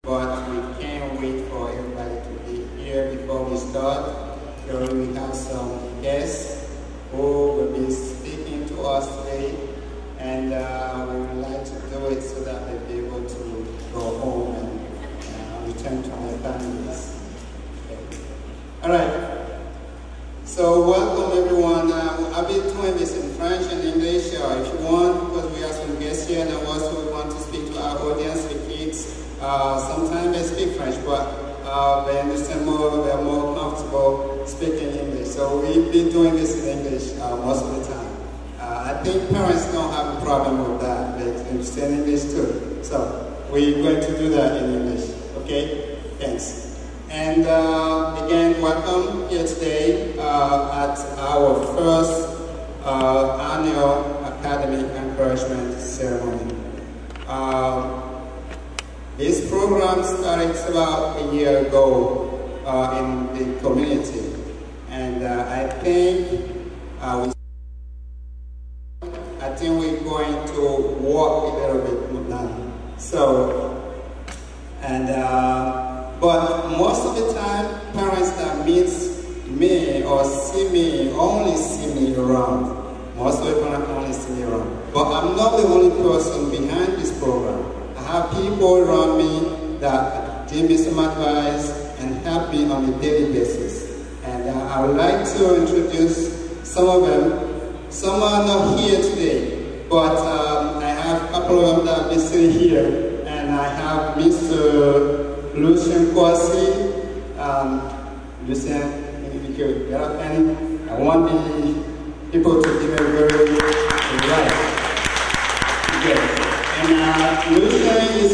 but we can't wait for everybody to be here before we start. So we have some guests who will be speaking to us today, and we would like to do it so that they'll be able to go home and return to their families. Okay. All right. So welcome everyone. I'll be doing this in French and English if you want, because we have some guests here, and also we want to speak to our audience, the kids. Sometimes they speak French, but they understand more, they're more comfortable speaking English. So we've been doing this in English most of the time. I think parents don't have a problem with that. They understand English too. So we're going to do that in English. Okay? Thanks. And again, welcome here today at our first annual academic encouragement ceremony. This program started about a year ago in the community, and I think we're going to walk a little bit more now. So, and but most of the time, parents that meet me or see me only see me around. Most of the parents only see me around. But I'm not the only person behind this program. I have people around me that give me some advice and help me on a daily basis. And I would like to introduce some of them. Some are not here today, but I have a couple of them that are sitting here. And I have Mr. Lucien Kwasi. Lucien, if you could get up, and I want the people to give a very right. Good. And Lucien is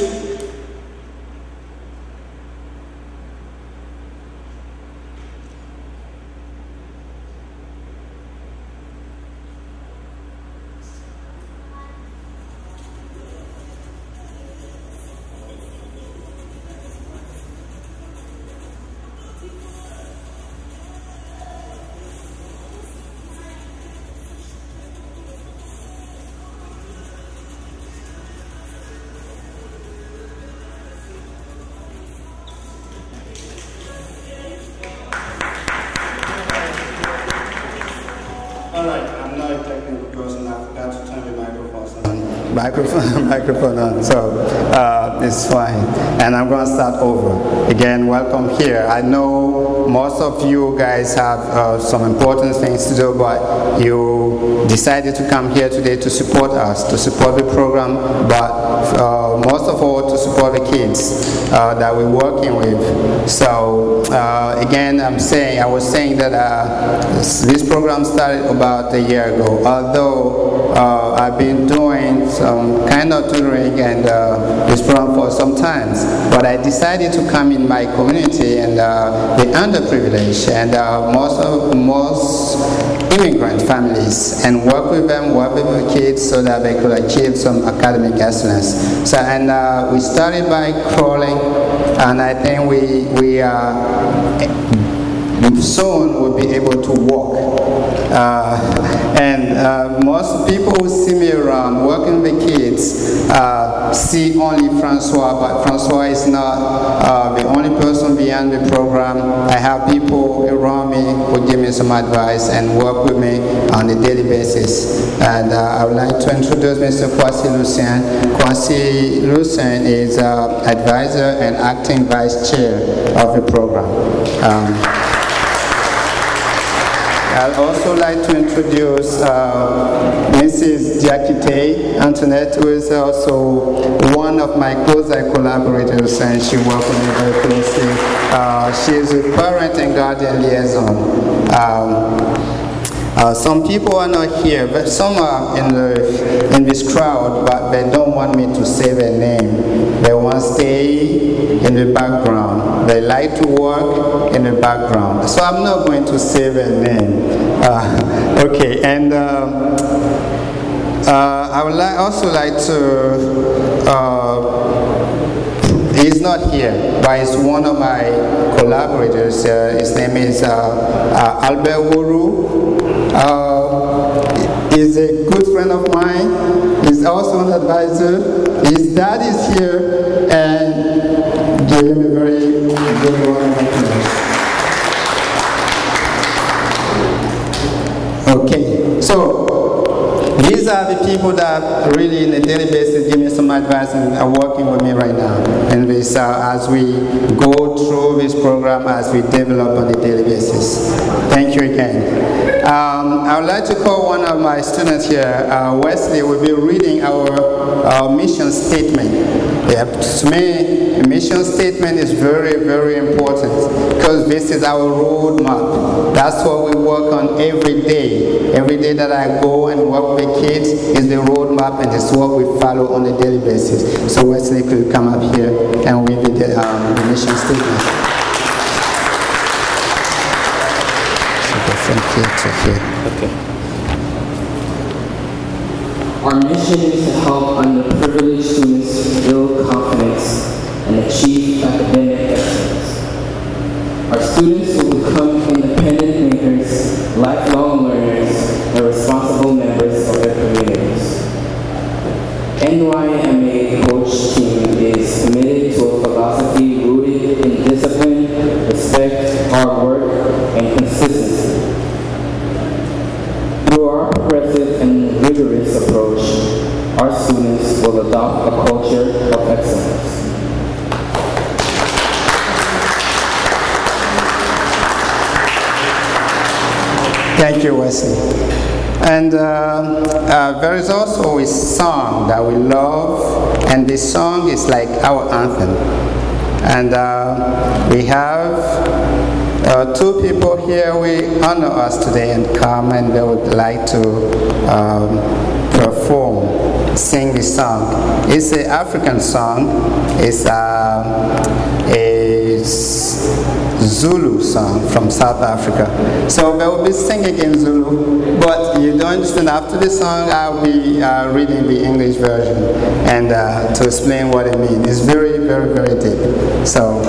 microphone on, so it's fine. And I'm going to start over. Again, welcome here. I know most of you guys have some important things to do, but you decided to come here today to support us, to support the program, but most of all to support the kids that we're working with. So again, I was saying that this program started about a year ago, although I've been doing some kind of tutoring and this program for some time, but I decided to come in my community and the underprivileged and most immigrant families and work with them, work with the kids so that they could achieve some academic excellence. So, and we started by crawling, and I think we soon will be able to walk. And most people who see me around working with the kids see only Francois, but Francois is not the only person behind the program. I have people around me who give me some advice and work with me on a daily basis. And I would like to introduce Mr. Kwasi Lucien. Kwasi Lucien is advisor and acting vice chair of the program. I'd also like to introduce Mrs. Diakite Antoinette, who is also one of my close collaborators, and she works with me very closely. She is a parent and guardian liaison. Some people are not here, but some are in this crowd, but they don't want me to say their name. They want to stay in the background. They like to work in the background. So I'm not going to say their name. Okay, and I would also like to he's not here, but he's one of my collaborators. His name is Albert Woru. He's a good friend of mine. He's also an advisor. His dad is here, and Give him a very good round of applause. Okay, so these are the people that really, on a daily basis, give me some advice and are working with me right now. And this, as we go through this program, as we develop on a daily basis. Thank you again. I would like to call one of my students here, Wesley, will be reading our mission statement. Yeah, to me, a mission statement is very, very important because this is our roadmap. That's what we work on every day. Every day that I go and work with kids is the roadmap, and it's what we follow on a daily basis. So Wesley could come up here and read the mission statement. From here to here. Okay. Our mission is to help underprivileged students build confidence and achieve academic excellence. Our students will become independent thinkers, lifelong learners, and responsible members of their communities. NYMA coach team is committed to a philosophy rooted in discipline, respect, hard work, and consistency. Through our progressive and rigorous approach, our students will adopt a culture of excellence. Thank you, Wesley. And there is also a song that we love, and this song is like our anthem. And we have two people here we honor us today and come, and they would like to perform, sing this song. It's an African song. It's a Zulu song from South Africa. So they will be singing in Zulu, but you don't understand. After the song, I'll be reading the English version and to explain what it means. It's very, very, very deep. So.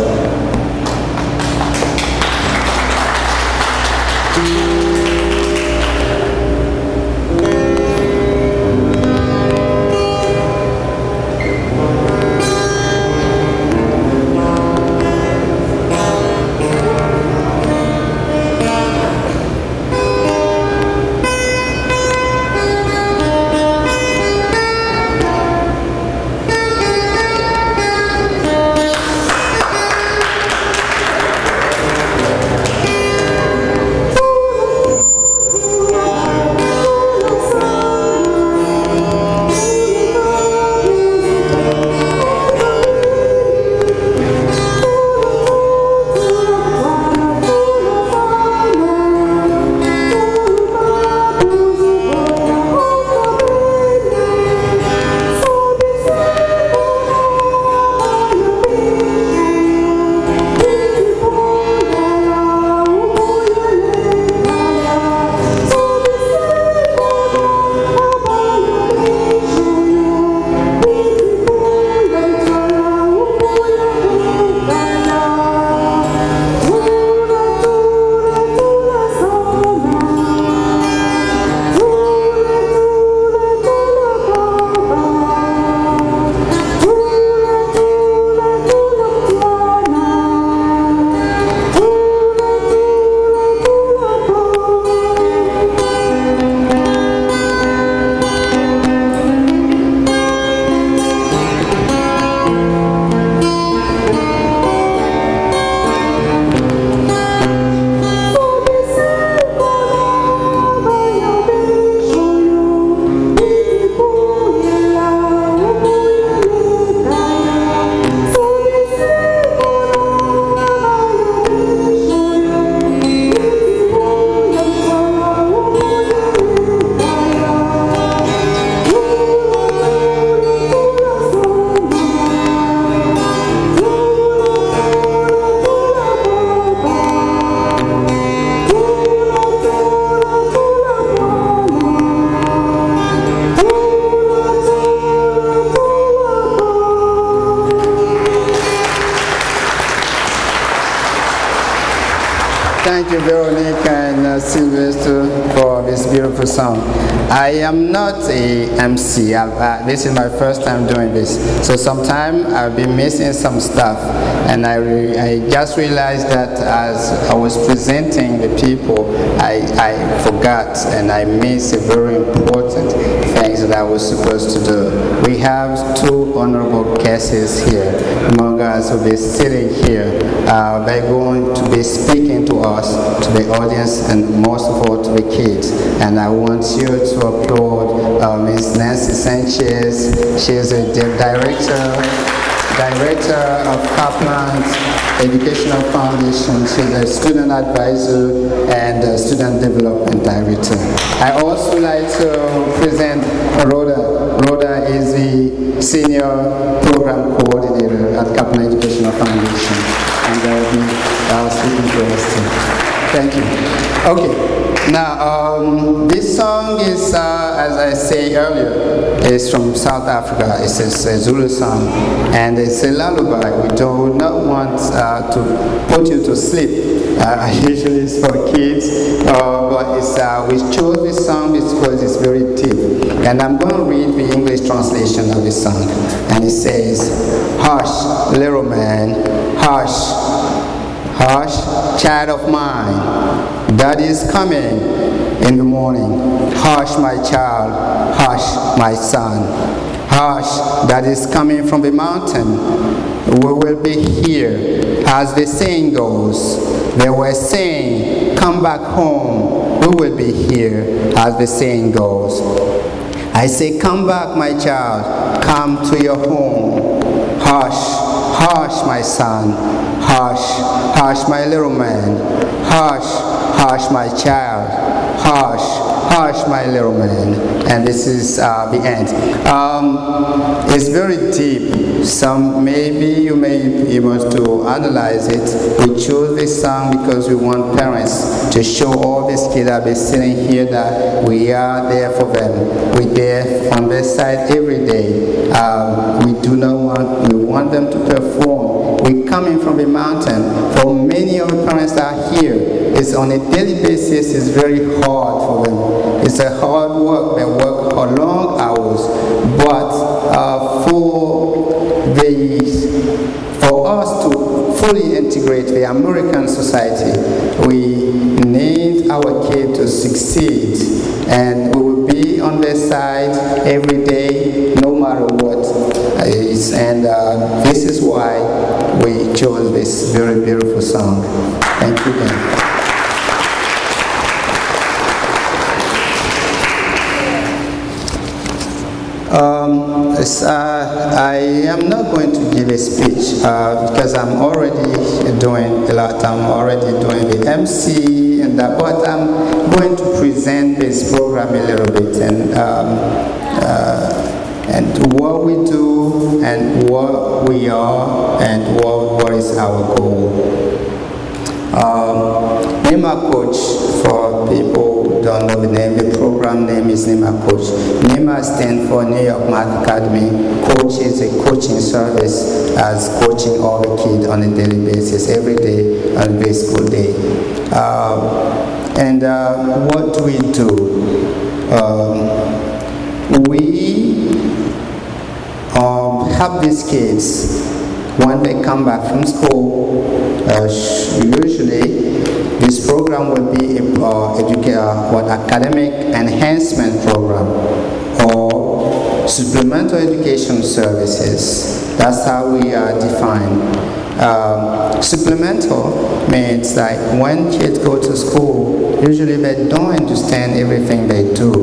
Thank you, Veronica and Sylvester, for this this beautiful song. I am not a MC. This is my first time doing this. So sometimes I've been missing some stuff. And I just realized that as I was presenting the people, I forgot and I missed a very important things that I was supposed to do. We have two honorable guests here among us who will be sitting here. They're going to be speaking to us, to the audience, and most of all to the kids. And I want you to applaud Ms. Nancy Sanchez. She is a Director of Kaplan's Educational Foundation. She's a student advisor and a student development director. I also like to present Rhoda. Rhoda is the senior program coordinator at Kaplan Educational Foundation. And they'll be speaking to us too. Thank you. Okay. Now, this song is, as I said earlier, is from South Africa. It's a Zulu song, and it's a lullaby. We do not want to put you to sleep. Usually it's for kids, but it's, we chose this song because it's very deep. And I'm going to read the English translation of this song. And it says, "Hush, little man, hush, hush, child of mine. Daddy is coming in the morning. Hush, my child. Hush, my son. Hush, Daddy is coming from the mountain. We will be here." As the saying goes, they were saying, "Come back home. We will be here," as the saying goes. I say, "Come back, my child. Come to your home. Hush, hush, my son. Hush, hush, my little man. Hush, hush, my child. Hush, hush, my little man." And this is the end. It's very deep. Maybe you may be able to analyze it. We chose this song because we want parents to show all these kids that are sitting here that we are there for them. We're there on their side every day. We want them to perform. We're coming from the mountain. For many of the parents that are here, it's on a daily basis. It's very hard for them. It's a hard work. They work for long hours. But for us to fully integrate the American society, we need our kids to succeed. And we will be on their side every day, no matter what. And this is why we chose this very beautiful song. Thank you again. I am not going to give a speech because I'm already doing a lot. I'm already doing the MC and that, but I'm going to present this program a little bit and what we do and what we are and what is our goal. NYMA Coach, for people who don't know the name, the program name is NYMA Coach. NYMA stands for New York Math Academy. Coach is a coaching service as coaching all the kids on a daily basis, every day, on every school day. What do we do? We help these kids when they come back from school. Usually this program will be what academic enhancement program or supplemental education services. That's how we are defined. Supplemental means like when kids go to school, usually they don't understand everything they do,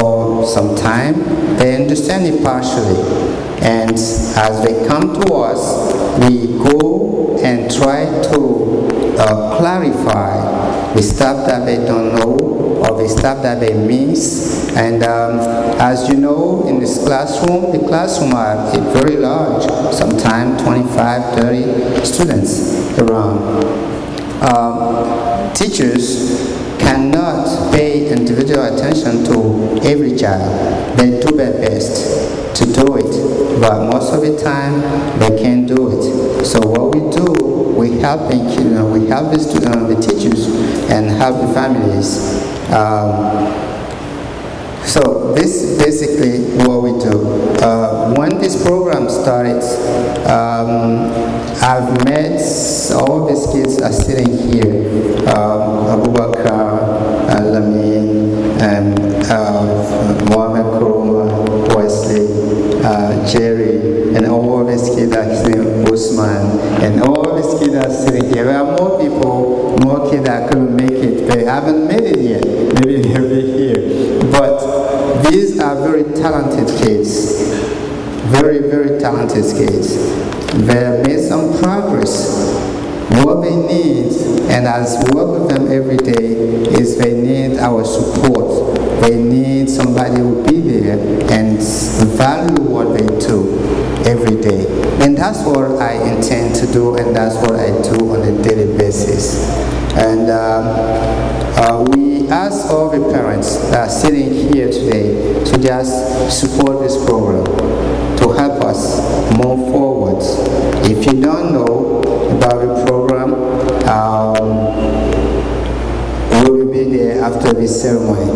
or sometimes they understand it partially. And as they come to us, we go and try to clarify the stuff that they don't know or the stuff that they miss. And as you know, in this classroom, the classroom are very large, sometimes 25, 30 students around. Teachers cannot pay individual attention to every child. They do their best to do it, but most of the time they can't do it. So what we do, we help the students, the teachers, and help the families So this is basically what we do. When this program started, I've met all these kids are sitting here. Abubakar, Lamin, and Mohammed Kuruma, Wesley, Jerry, and all these kids are sitting, Usman, and all these kids are sitting here. There are more people, more kids that couldn't make it. They haven't made it yet. Maybe they'll be here. But these are very talented kids. Very, very talented kids. They have made some progress. What they need, and as we work with them every day, is they need our support. They need somebody who will be there and value what they do every day. And that's what I intend to do, and that's what I do on a daily basis. And we ask all the parents that are sitting here today to just support this program, to help us move forward. If you don't know about the program, we will be there after this ceremony.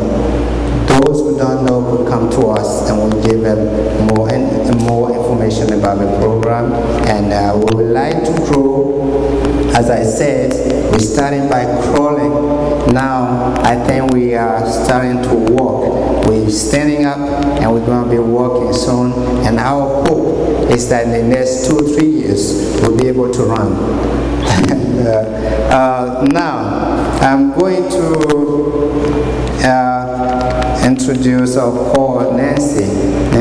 Those who don't know will come to us and we'll give them more information about the program. And we would like to grow. As I said, we're starting by crawling. Now I think we are starting to walk. We're standing up and we're going to be walking soon. And our hope is that in the next 2 or 3 years we'll be able to run. Now I'm going to introduce or call Nancy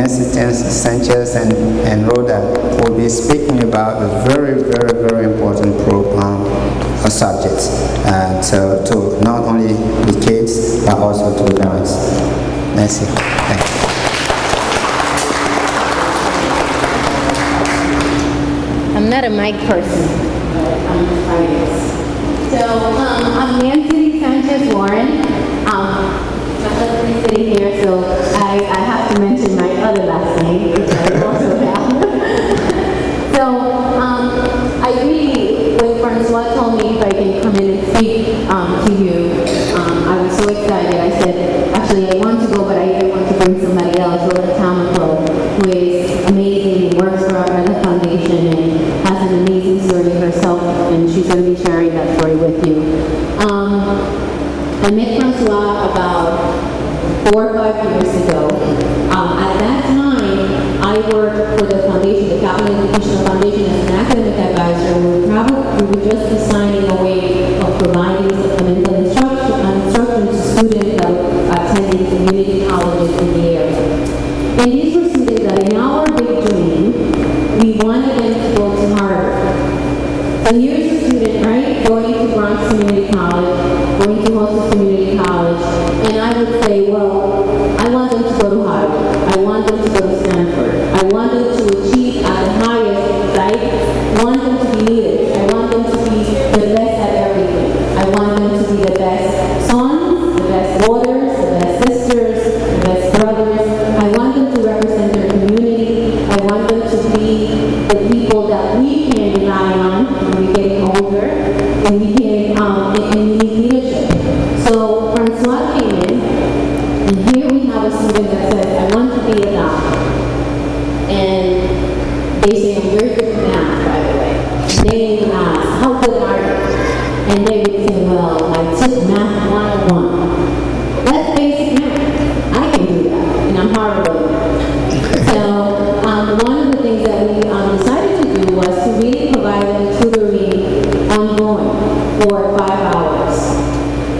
Sanchez and Rhoda will be speaking about a very, very, very important subject to not only the kids but also to the parents. Nancy, thank you. I'm not a mic person, but I'm just writers. So I'm Nancy Sanchez Warren. My husband is sitting here, so I have to mention my other last name, which I also have. So I really, when Francois told me if I can come in and speak to you, I was so excited. I said, actually, I want to go, but I want to bring somebody else, Rhoda Tamako, who is amazing and works for our other foundation and has an amazing story herself, and she's going to be sharing that story with you. I met Francois about 4 or 5 years ago. At that time, I worked for the foundation, the Catholic Educational Foundation, as an academic advisor. We would just be signing a way of providing supplemental instruction to students that were attending community colleges in the area. And these were students that in our big dream, we wanted them to go to Harvard. So here's a student, right, going to Bronx Community College, going to Hostos Community College, and I would say, well, I want them to go to Harvard. I want them to go to Stanford. I want them to achieve at the highest, right? I want them to be leaders. I want them to be the best at everything. I want them to be the best sons, the best daughters, the best sisters, the best brothers. I want them to represent their community. I want them to be the people that we can rely on when we're getting older, and we can and we need leadership. So Francois came in, and here we have a student that says, I want to be a doctor. And they say, I'm very good at math, by the way. And they even ask, how good are you? And they would say, well, I took math 101. That's basic math. I can do that, and I'm horrible at that. So one of the things that we decided to do was to really provide them tutoring ongoing for 5 hours.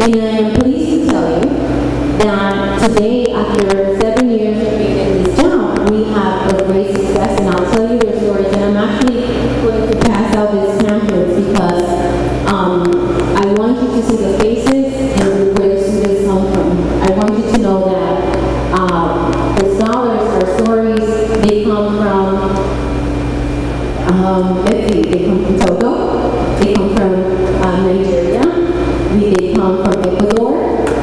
And I am pleased to tell you that today, after 7 years of being in this job, we have a great success, and I'll tell you their stories. And I'm actually going to pass out these pamphlets because I want you to see the faces and where the students come from. I want you to know that the scholars, our stories, they come from, let's see, they come from Togo, they come from Nigeria, they come from Ecuador,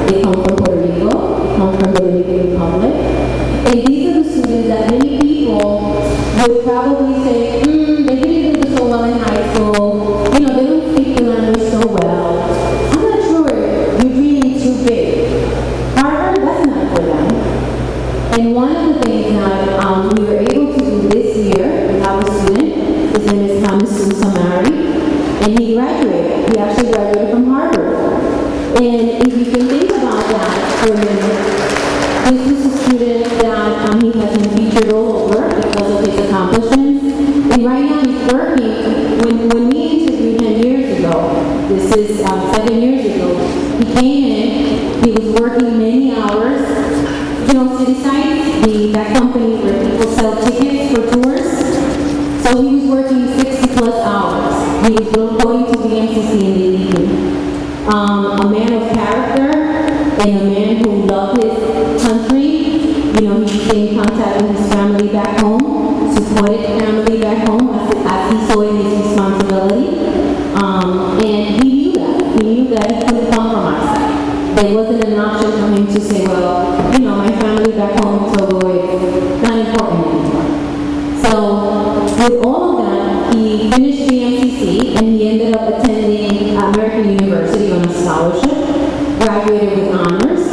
they come from Puerto Rico, they come from the Dominican Republic. And these are the students that many people would probably say, they didn't do so well in high school, you know, they don't speak the language so well. I'm not sure you're reading too big. Harvard, that's not for them. came in, he was working many hours. You know, City Sites, that company where people sell tickets for tours. So he was working 60+ hours. He was going to the MCC in the evening. A man of character and a man who loved his country. You know, he stayed in contact with his family back home, supported family back home as he saw it his responsibility. And he knew that. He knew that he couldn't compromise. There wasn't an option for him to say, well, you know, my family back home in Togo is not important anymore. So with all of that, he finished the MCC and he ended up attending American University on a scholarship, graduated with honors.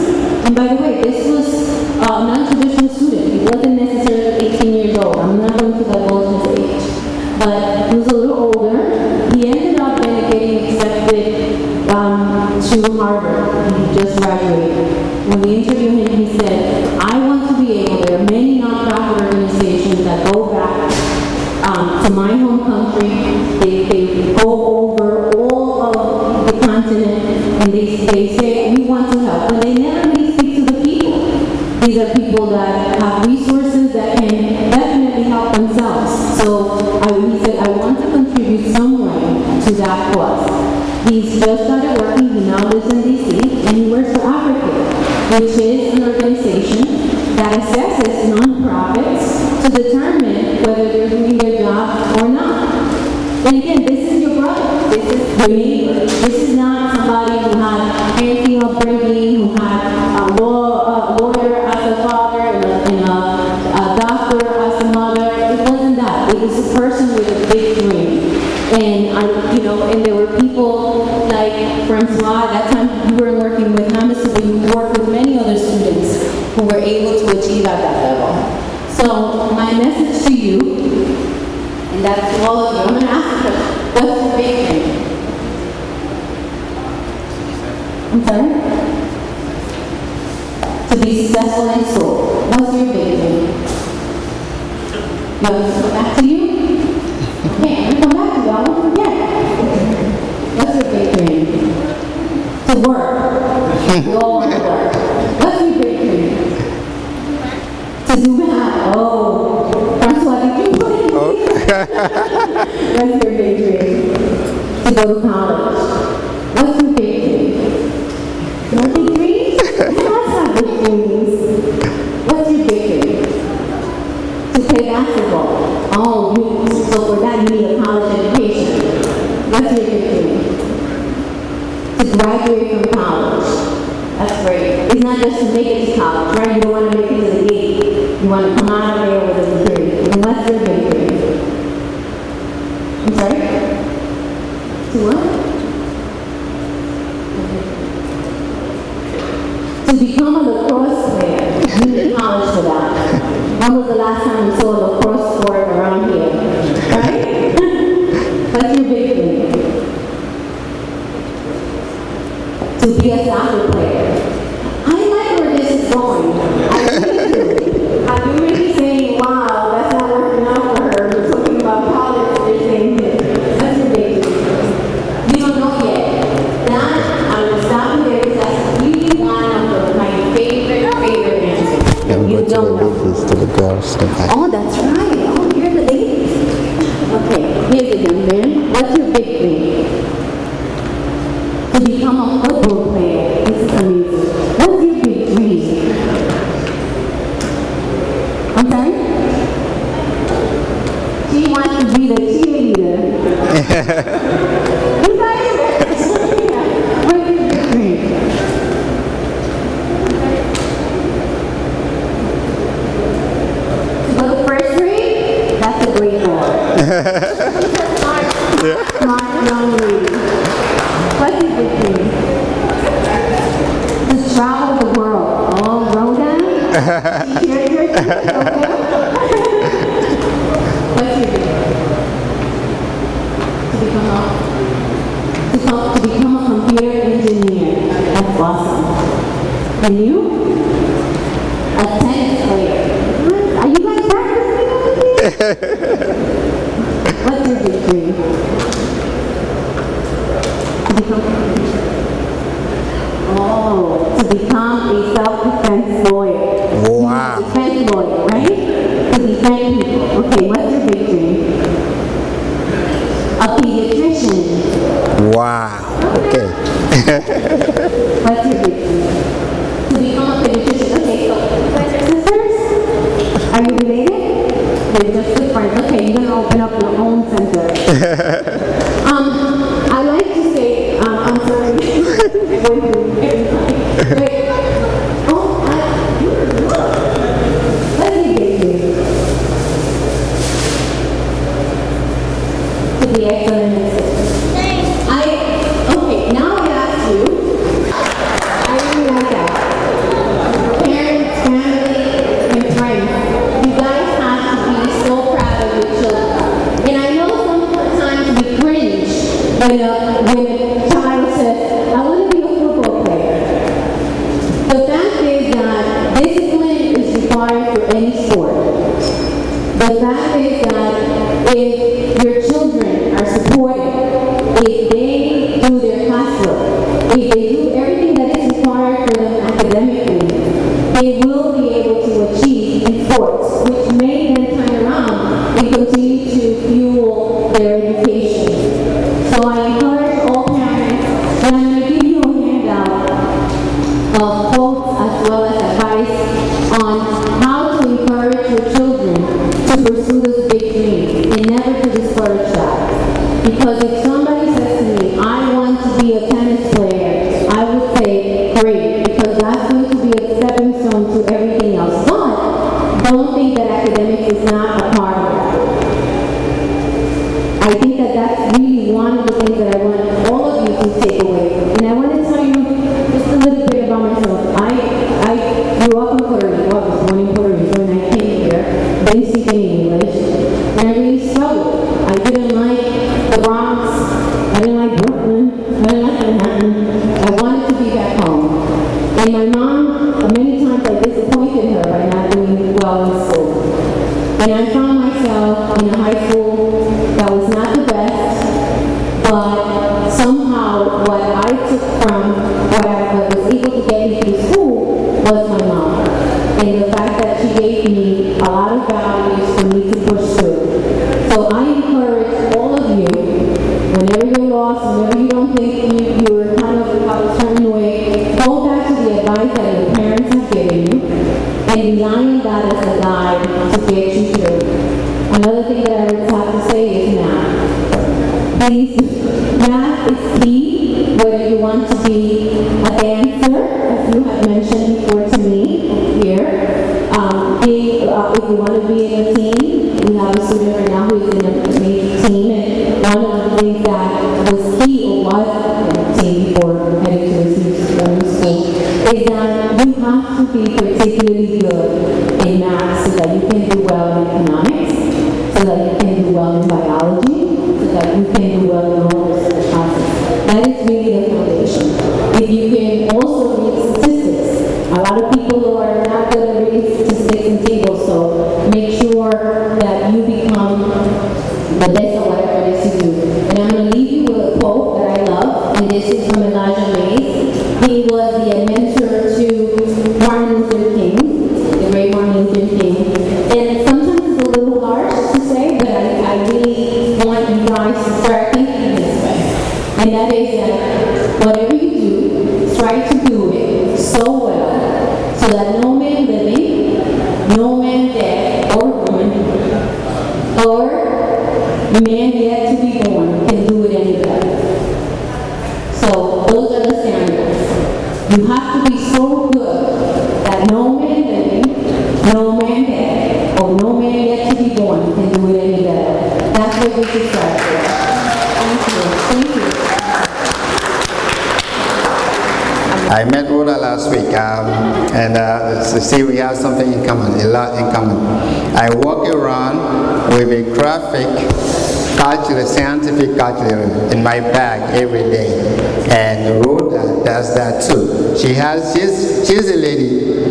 And by the way, this was a non-traditional student. He wasn't necessarily 18 years old. I'm not going to divulge his age. But he was a little older. He ended up then getting accepted to Harvard. He just graduated. When we interviewed him, he said, I want to be able, there are many nonprofit organizations that go back to my home country. They go over all of the continent and they say, we want to help. But they never really speak to the people. These are people that have resources that can definitely help themselves. So he said, I want to contribute some way to that cause. He's just started working, he now lives in DC, and he works for Africa, which is an organization that assesses nonprofits to determine whether they're doing their job or not. And again, this is your brother, this is your neighbor. This is not somebody who had fancy upbringing, who had a lawyer as a father and a doctor as a mother. It wasn't that. It was a person with a big dream. And and there were people like Francois. At that time, you were working with Hamas, but you worked with many other students who were able to achieve at that level. So my message to you, and that's to all of you. I'm going to ask you, what's your big dream? I'm sorry? To be successful in school. What's your big dream? You want me to come back to you? Okay, I'm going to come back to you. I won't forget. What's your big dream? To work. You all want to work. What's your big dream? To do math. Oh, Francois, did you put it? What's your big dream? To go to college. What's your big dream? No big dreams? That's not big dreams. What's your big dream? To play basketball. Oh, so for that you need a college education. What's your big dream? To graduate from college. That's great. It's not just to make it to college, right? You don't want to make it to the gate. You want to come out of there with a degree. And what's your big dream? I'm sorry? To what? To become a lacrosse player. You need college for that. When was the last time you saw a lacrosse sport around here? Right? What's your big dream? To be a soccer player. I like where this is going. I really do. I'm really saying, wow, that's not working out for her. We're talking about college, they're saying this. What's your big dream? You don't know yet. That, I'm going to stop you there because that's really one of my favorite answers. Yeah, You don't know. to the girls. Oh, that's right. Oh, you're the ladies. Okay, here's a young man. What's your big dream? To become a football player. This is amazing. What's your big dream? I'm sorry? She wants to be the cheerleader. What's your big dream? To go to first grade? That's a great one. Smart young lady. What's your big dream? To travel the world. Oh, Rhoda? What's your big dream? To become a computer engineer. That's awesome. And you? A tennis player. Are you guys practicing over here? What's your big dream? To become a many people. Okay, what's your big dream? A pediatrician. Wow. Okay. What's your big dream? To become a pediatrician. Okay, so you guys are sisters? Are you related? They're just good friends. Okay, you're gonna open up your own center. I like to say, I'm sorry. I'm going through everything. Wait. Let me get you. To be excellent. Okay, now I ask you. I really like that. Parents, family, and friends. You guys have to be so proud of your children. And I know sometimes we cringe when a child says, I want to be a football player. The fact is that discipline is required for any sport. The fact is that if your children are supported, if they do their classwork, if they do everything that is required for them academically, they will be able to achieve in sports, which may then turn around and continue to fuel their education. So I encourage all parents, and I'm going to give you a handout of quotes as well as advice on how to encourage your children to pursue this big dream and never to discourage that. Because if somebody says to me, I want to be a tennis player, I would say, great, because that's going to be a stepping stone to everything else. But don't think that academics is not a part of that. I think that that's really one of the things that I want all of you to take away. And I want to tell you just a little bit about myself. I grew up in Puerto Rico. I was born in Puerto Rico, and I came here, didn't speak any English, and I really struggled. I didn't like the Bronx. I didn't like Brooklyn. I didn't like Manhattan. I wanted to be back home. And my mom, many times I disappointed her by not doing well in school. And I found myself in a high school that was not the best, but somehow what I took from what I was able to get me through school was my mom. And the fact that she gave me a lot of values for me to push through. So I encourage all of you, whenever you're lost, whenever you don't think you're kind of a certain way, go back to the advice that your parents have given you and rely on that as a guide to get you through. Another thing that I would have to say is math. Please, math is key, whether you want to be a dancer, as you have mentioned before to me here. If you want to be in a team, we have a student right now who is in a major team, and one of the things that was key or was in a team before heading to this new school is that you have to be particularly good in math so that you can do well in economics, so that you can do well in biology, so that you can do well in all research classes. That is really the foundation. If you can also read statistics, a lot of people are not good at reading statistics and tables, so make sure that you become the best at whatever it is you do. And I'm going to leave you with a quote that I love, and this is from Elijah Mays. He was the mentor to Martin Luther King, the great Martin Luther King. And sometimes it's a little harsh to say, but I really want you guys to start thinking this way. And that is that whatever you do, try to do it so well so that no man living, no man dead or woman, or man yet to be born can do it any better. So those are the standards. You have to be so good that no man living, no man dead, or no man yet to be born can do it any better. That's what we should start with. Thank you. Thank you. I met Rhoda last week, and see, we have something in common, a lot in common. I walk around with a graphic calculator, scientific calculator in my bag every day, and Rhoda does that too. She's a lady,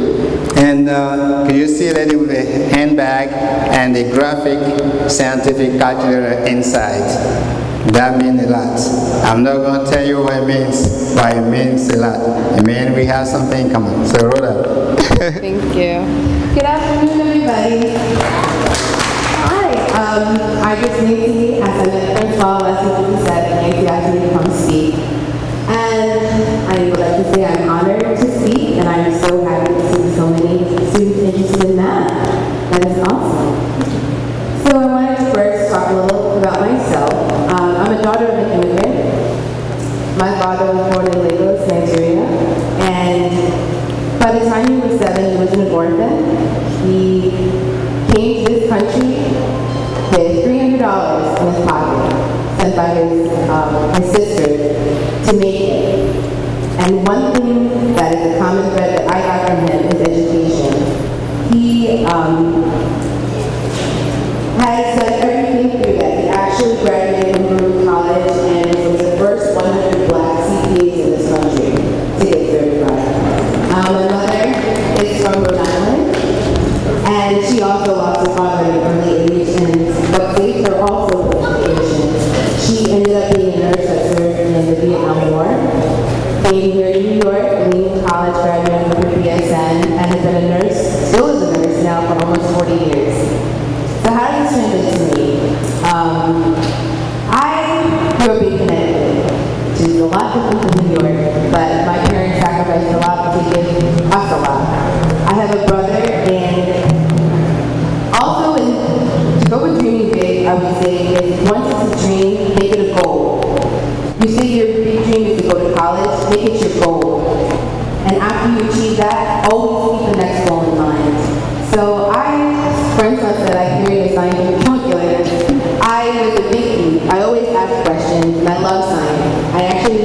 and can you see a lady with a handbag and a graphic scientific calculator inside? That means a lot. I'm not going to tell you what it means, but it means a lot. It means we have something in common. So, Rhoda. Thank you. Good afternoon, everybody. Nancy. As I met Francois last week, he said Nancy asked me to come speak. And I would like to say I'm honored to speak, and I'm so happy to see so many students interested in math. That is awesome. So I wanted to first talk a little about myself. I'm a daughter of an immigrant. My father was born in Lagos, Nigeria, and by the time he was 7, he was an orphan. He came to this country with $300 in his pocket, sent by his sister to make it. And one thing that is a common thread that I got from him is education. He has done everything through that. He actually graduated from Broome College and was the first 100 Black CPAs in this country to get certified. My mother is from Rhode Island, and she also lost her father at an early age, and what saved her also was education. She ended up being a nurse that served in the Vietnam War, came here to New York, Wheaton College, graduated with her BSN, and has been a nurse, still is a nurse now for almost 40 years. So how does this translate to me? I grew up in Connecticut, which is a lot different from New York, but my parents sacrificed a lot to give us a lot. I have a brother, and also to go with dreaming big, I would say is once it's a dream, make it a goal. You say your big dream is to go to college, make it your goal. And after you achieve that, always keep the next goal in mind. So Francois said I carried a scientific calculator. I was a big geek. I always asked questions, and I love science. I actually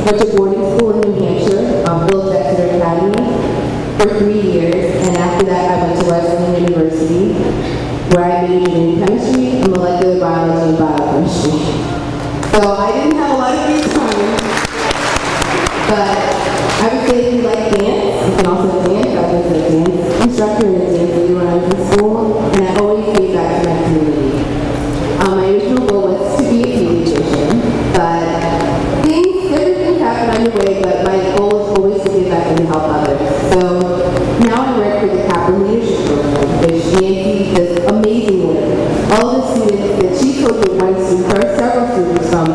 went to boarding school in New Hampshire, Bill Exeter Academy, for 3 years, and after that I went to Wesleyan University, where I majored in chemistry, and molecular biology, and biochemistry. So I didn't have a lot of free time, but I would say if you like dance, you can also dance. I was a dance instructor and a dance leader when I was in school, and I always gave back to my community. My original goal was to be a pediatrician, but different things happened on the way, but my goal is always to give back and to help others. So now I work for the Kaplan Leadership Program, which Nancy does amazing work. All the students that she coaches went to her, several students from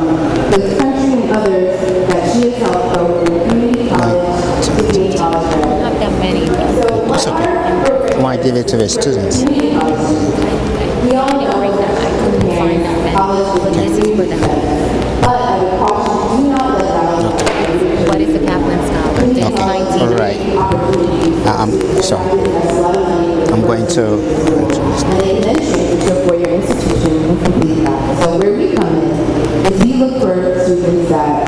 the country and others that she has helped go from community college to community college. I've done many. So It's okay. I want to give it to the students. we all know college is a but I would caution, do not let that. What is the Kaplan Scholar? Okay, all right. I'm going to. And they then transfer for your institution and complete that. So where we come in is we look for students that,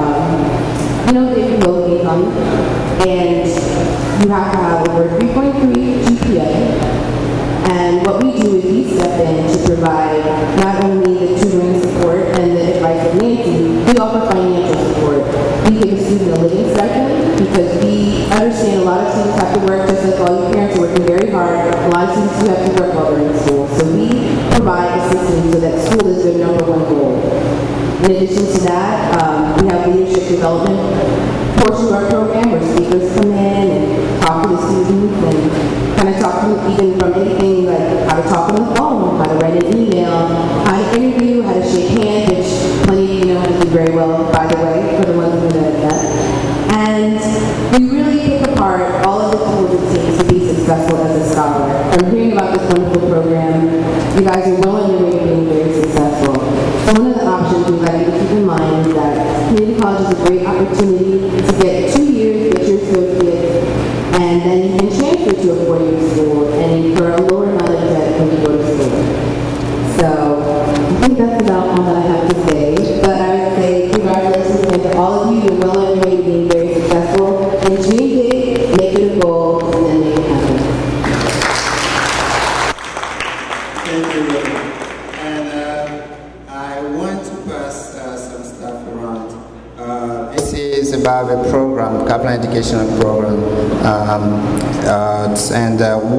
they will become, and you have to have over 3.3 GPA. And what we do is we step in to provide not only the tutoring support and the advice of Nancy, we offer financial support. We give a student a living stipend because we understand a lot of students have to work just like all your parents are working very hard. A lot of students do have to work while they're in school. So we provide assistance so that school is their #1 goal. In addition to that, we have leadership development portion of our program where speakers come in and talk to the students and kind of talk to them even from anything like how to talk on the phone, how to write an email, how to interview, how to shake hands, which plenty of you know how to do very well, by the way, for the ones who know that. And we really pick apart all of the tools it takes to be successful as a scholar. From hearing about this wonderful program, you guys are well on your way to being very successful. So one of the options we'd like you to keep in mind is that community college is a great opportunity to get 2 years, get your associate, and then you can transfer to a 4-year school and incur a lower amount of debt when you go to school. So I think that's about all that I have to say. But I would say congratulations again to all of you. You're well on your way to being very successful. And dream big, make it a goal, and then make it happen. Thank you. And I want to pass some stuff around. This is about the program, Kaplan Educational Program.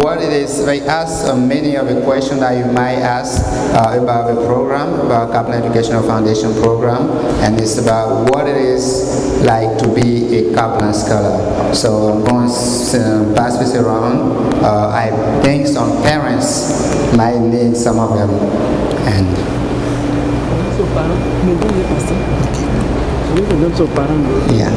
What it is, I ask many of the questions that you might ask about the program, about Kaplan Educational Foundation Program, and it's about what it is like to be a Kaplan Scholar. So I'm going to pass this around. I think some parents might need some of them. And Yeah.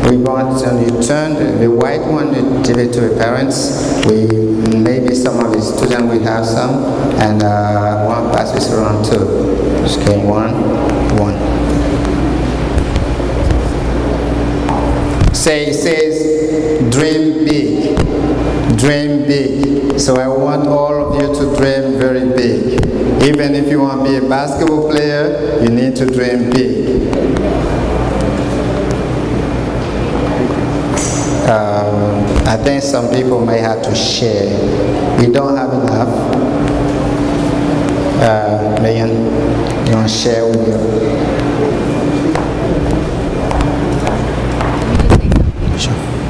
We want to turn the white one to give it to the parents. Maybe some of the students will have some, and one passes around too. Okay, one. It says dream big. Dream big. So I want all of you to dream very big. Even if you want to be a basketball player, you need to dream big. I think some people may have to share. We don't have enough. Megan, you want to share with you?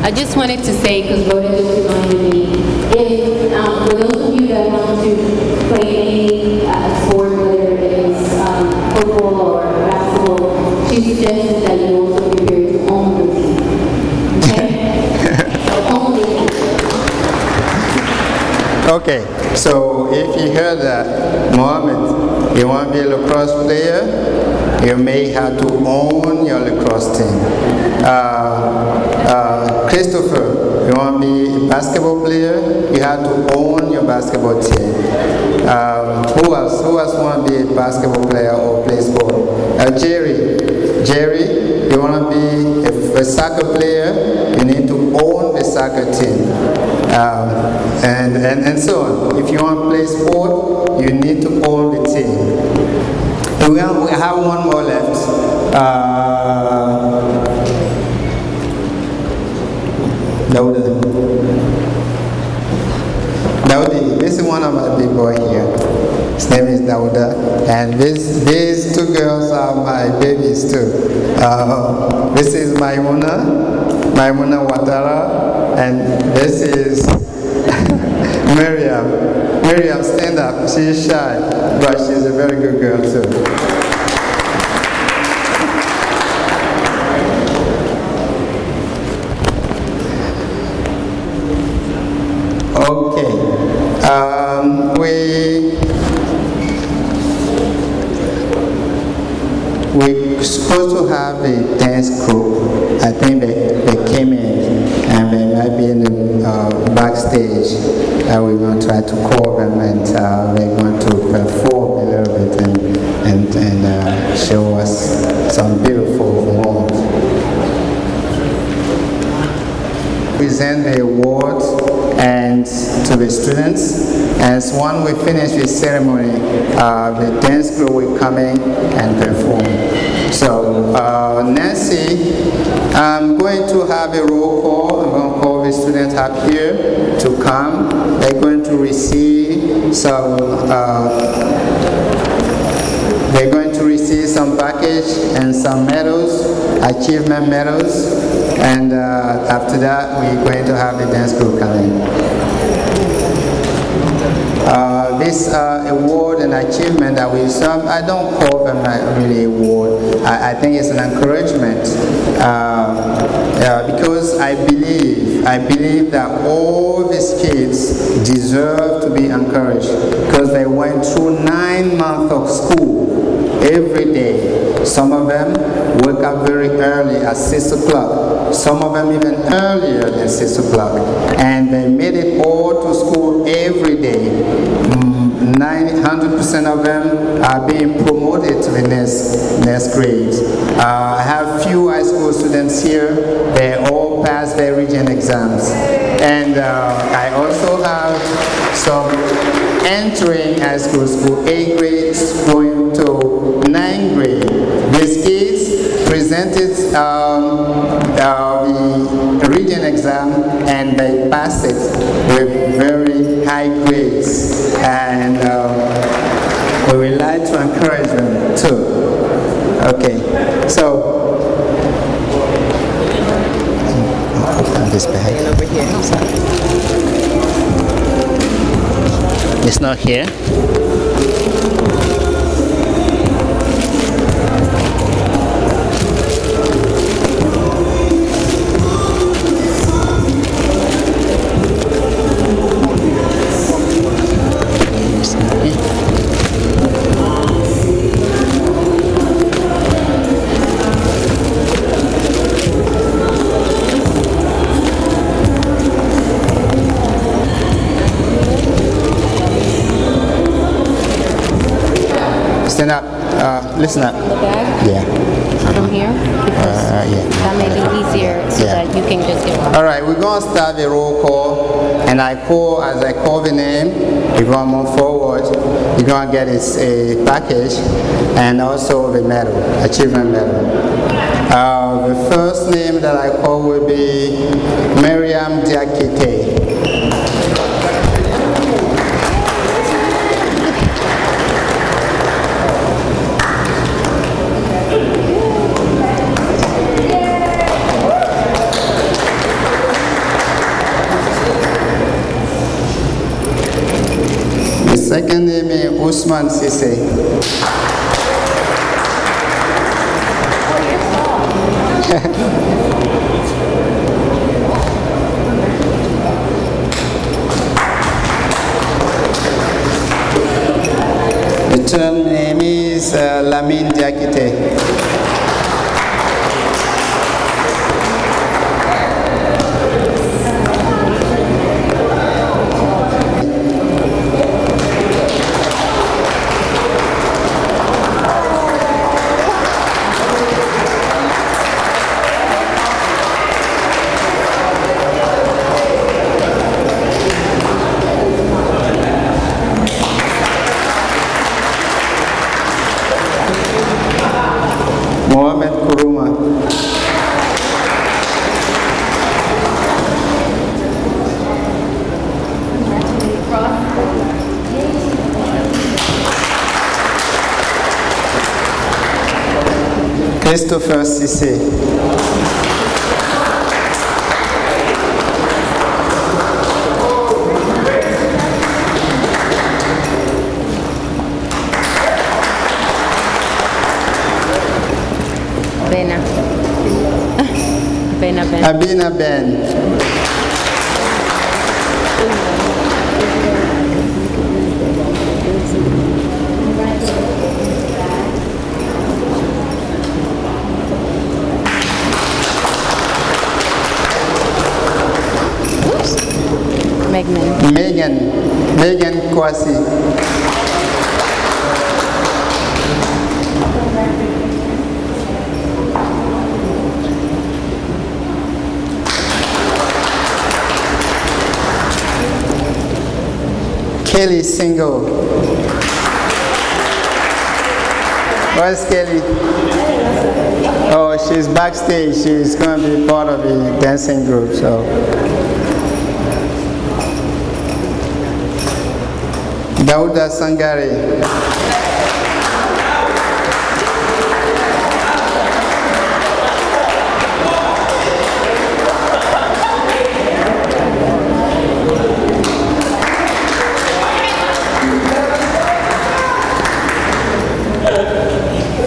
I just wanted to say, because Rhoda just reminded me, if for those of you that want to play any sport, whether it is football or basketball, she suggested that you also prepare to own the team. Okay? So own the team. Okay, so if you heard that, Mohammed, you want to be a lacrosse player, you may have to own your lacrosse team. Christopher, you want to be a basketball player, you have to own your basketball team. Who else want to be a basketball player or play sport? Jerry, you want to be a soccer player, you need to own the soccer team. And so on. If you want to play sport, you need to own the team. We have one more left. Daudi, this is one of my big boys here. His name is Dauda, and these two girls are my babies too. This is Maimuna Watara, and this is Miriam. Miriam, stand up. She's shy, but she's a very good girl too. We're supposed to have a dance group. I think they came in and they might be in the backstage. We're going to try to call them and they're going to perform a little bit and show us some beautiful moves. Present the awards and to the students. As when we finish the ceremony, the dance group will come in and perform. So Nancy, I'm going to have a roll call. I'm going to call the students up here to come. They're going to receive some. They're going to receive some package and some medals, achievement medals, and after that we're going to have the dance group come in. This award and achievement that we serve, I don't call them really award. I think it's an encouragement because I believe that all these kids deserve to be encouraged because they went through 9 months of school every day. Some of them wake up very early at 6 o'clock. Some of them even earlier than 6 o'clock. And they made it all to school every day. 100% of them are being promoted to the next grades. I have few high school students here. They all passed their region exams. And I also have some entering high school, 8th grade going to 9th grade. These kids presented the region exam and they passed it with very high grades. And we would like to encourage them too. Okay, so this bag over here. It's not here. Stand up. Listen up. The bag? Yeah. From here? Yeah. That may be easier so that you can just get one. All right, we're going to start the roll call, and as I call the name, you're going to move forward. You're going to get a package and also the medal, achievement medal. The first name that I call will be Miriam Diakite. Second name is Usman Sise. The third name is Lamin Diakite. Christopher Sisse. Abina Ben. Megan Kwasi. Kelly Single. Where's Kelly? Oh, she's backstage. She's going to be part of the dancing group. So. Dauda Sangare.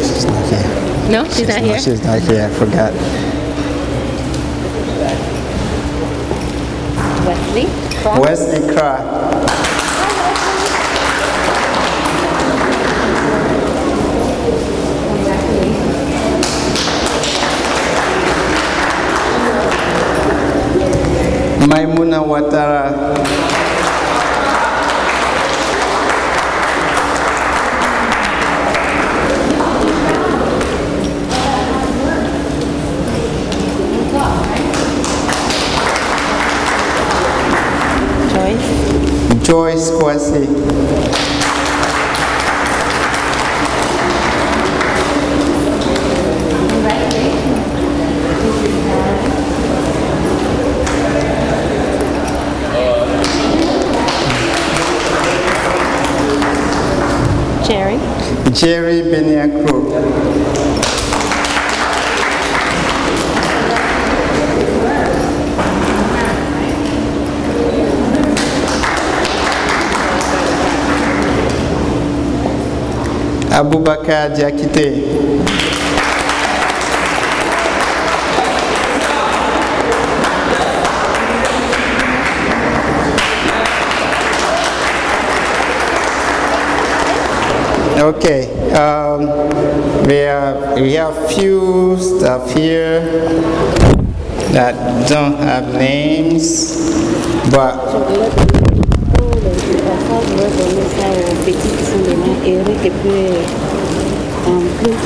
She's not here. No, she's not here? She's not here. I forgot. Wesley Kra. Maimuna Watara. Joyce Kwasi. Jerry Beniakro. Abubakar Diakite. Okay, we have few stuff here that don't have names, but Eric et puis Chris.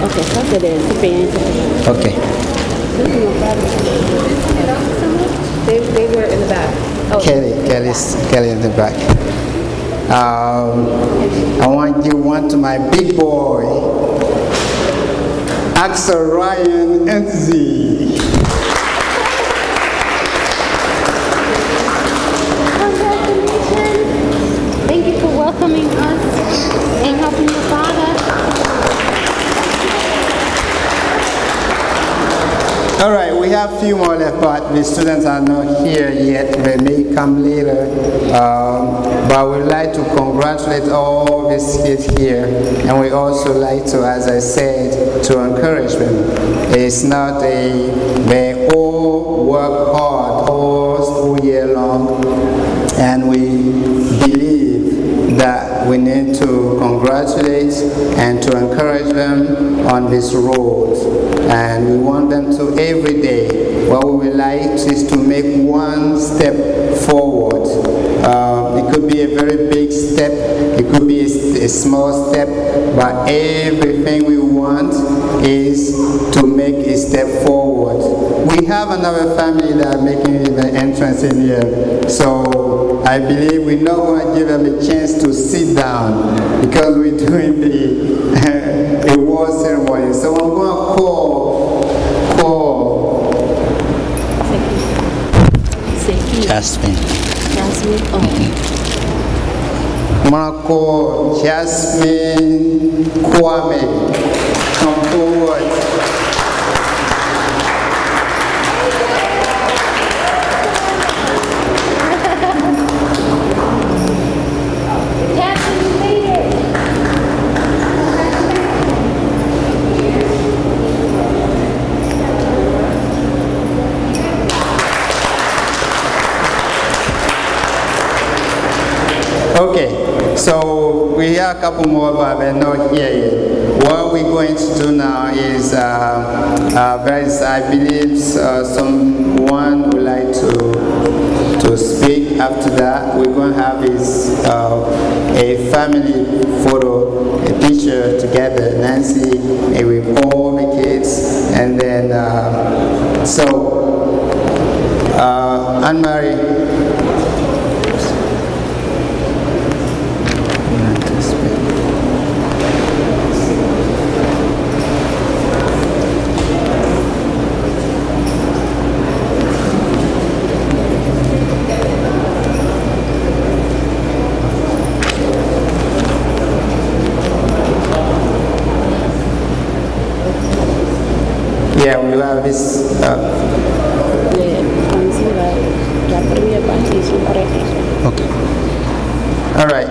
Ok, ça c'est des suppléants. Ok. They were in the back. Oh. Kelly in the back. I want to give one to my big boy, Axel Ryan NZ. Congratulations. Thank you for welcoming us and helping your father. All right, we have a few more left, but the students are not here yet. They may come later. But we'd like to congratulate all these kids here. And we also like to, as I said, to encourage them. It's not they all work hard all school year long. And we believe that we need to congratulate and to encourage them on this road. And we want them to every day. What we would like is to make one step forward. It could be a very big step, it could be a small step, but everything we want is to make a step forward. We have another family that are making the entrance in here, so I believe we're not going to give them a chance to sit down because we're doing the award ceremony. So I'm going to call Jasmine. Oh. I'm going to call Jasmine Kwame. Come forward. Okay, so we have a couple more, but they're not here yet. What we're going to do now is, I believe someone would like to speak. After that, we're going to have a family photo, a picture together, Nancy, and with all the kids, and then, Anne-Marie. Yeah, we have this. Okay. All right.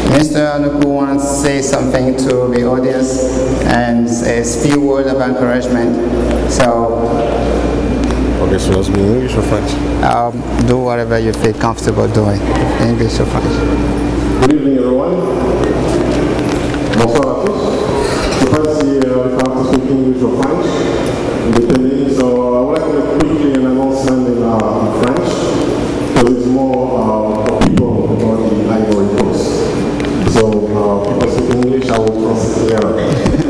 Mr. Anuku wants to say something to the audience and a few words of encouragement. So. Okay, so let's be English or French? Do whatever you feel comfortable doing, English or French. Good evening, everyone. Bonsoir à tous. Je ne sais pas si if I have to speak English or French, depending. So I would like to make quickly an announcement in French, because it's more for people about the Ivory Coast. So people speak English, I will translate there.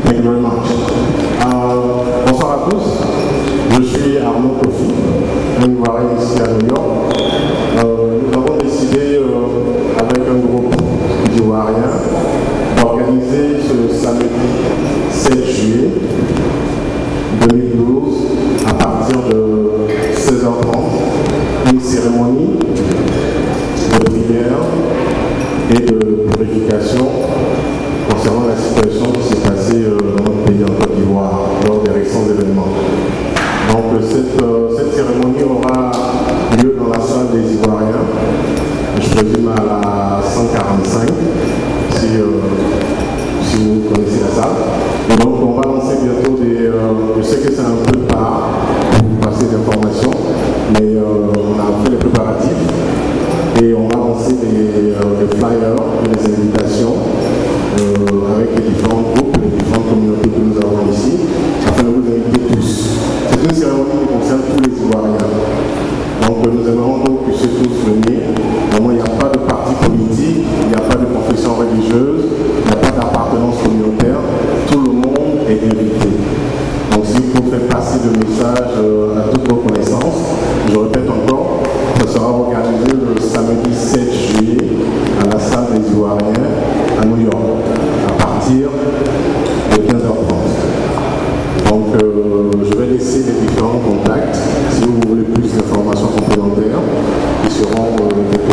Thank you very much. Bonsoir à tous. Je suis Arnaud Kofi, un Ivoirien ici à New York. Nous avons décidé, avec un groupe d'Ivoiriens, d'organiser ce samedi 7 juillet 2012 à partir de 16h30 une cérémonie de prière et de purification concernant la situation qui s'est passée dans notre pays en Côte d'Ivoire lors des récents événements. Donc cette cérémonie aura lieu dans la salle des Ivoiriens, je présume à la 145, si vous connaissez la salle. Et donc on va lancer bientôt je sais que c'est un peu tard pour passer des informations, mais on a fait les préparatifs et on va lancer des flyers, des invitations avec les différents groupes, les différentes communautés que nous avons ici, afin de vous inviter tous. C'est une cérémonie qui concerne tous les Ivoiriens. Donc nous aimerons donc que tous venir. Vraiment, il n'y a pas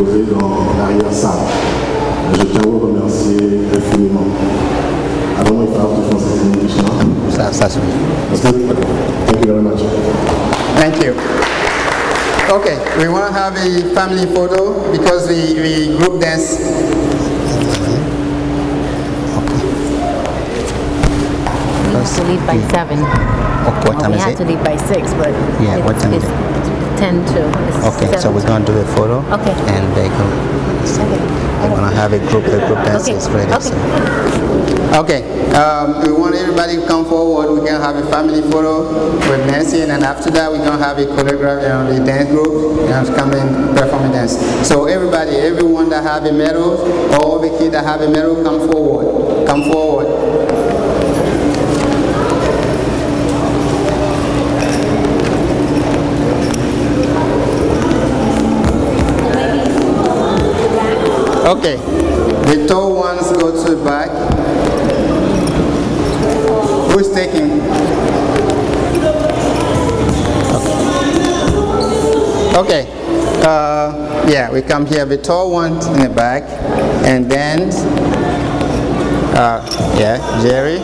déposés dans l'arrière-salle. Je tiens à vous remercier infiniment. I don't know if I have to translate in English now. That's good. That's good? Okay. Thank you very much. Thank you. Okay, we want to have a family photo because we group dance. We have to leave by 7. Okay, what time we is had it? to leave by 6, but Yeah, what time it's is it? 10 to. Okay, so we're going to do a photo. Okay. And they go. We're going to have a group dance is ready. Okay. Okay, we want everybody to come forward. We're going to have a family photo with Nancy, and then after that, we're going to have a choreography, the dance group, and come and perform a dance. So everybody, everyone that have a medal, or all the kids that have a medal, come forward. Come forward. Okay, the tall ones go to the back. Who's taking? Okay. Yeah, we come here. The tall ones in the back, and then yeah, Jerry.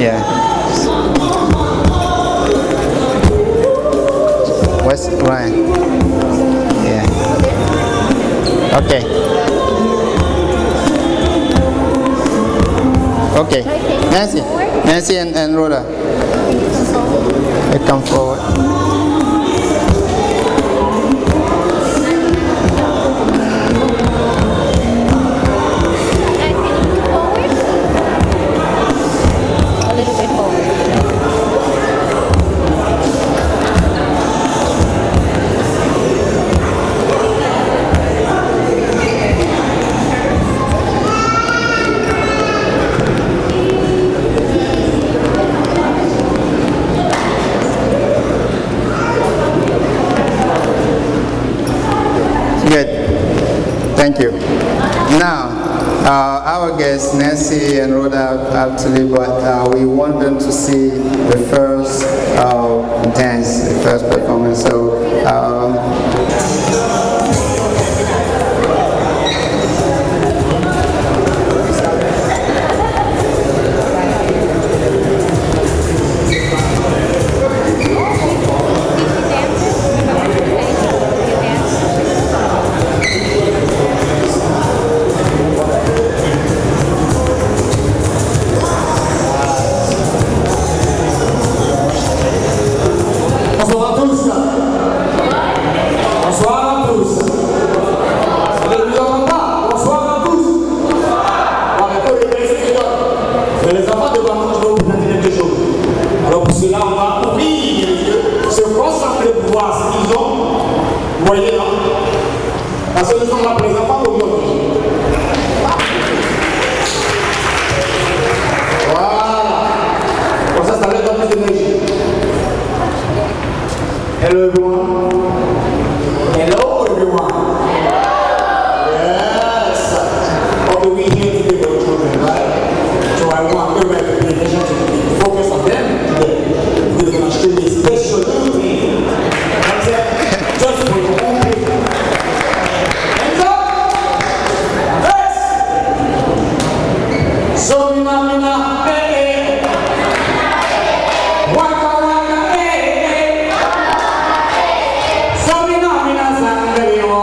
Yeah. What's Ryan? Yeah. Okay. Okay. Nancy and Rhoda. They come forward. A little bit forward. Good. Thank you. Now, our guests, Nancy and Rhoda, have to leave, but we want them to see the first dance, the first performance. So, Hello everyone. Hello everyone. Yes. Okay, we here today for children, right? So I want everybody to pay attention to focus on them today. We're going to show you a special routine. That's it. Just for your own people. Hands up. Let's. So mina, hey, hey. Waka waka, hey, hey. So mina, zangari wa.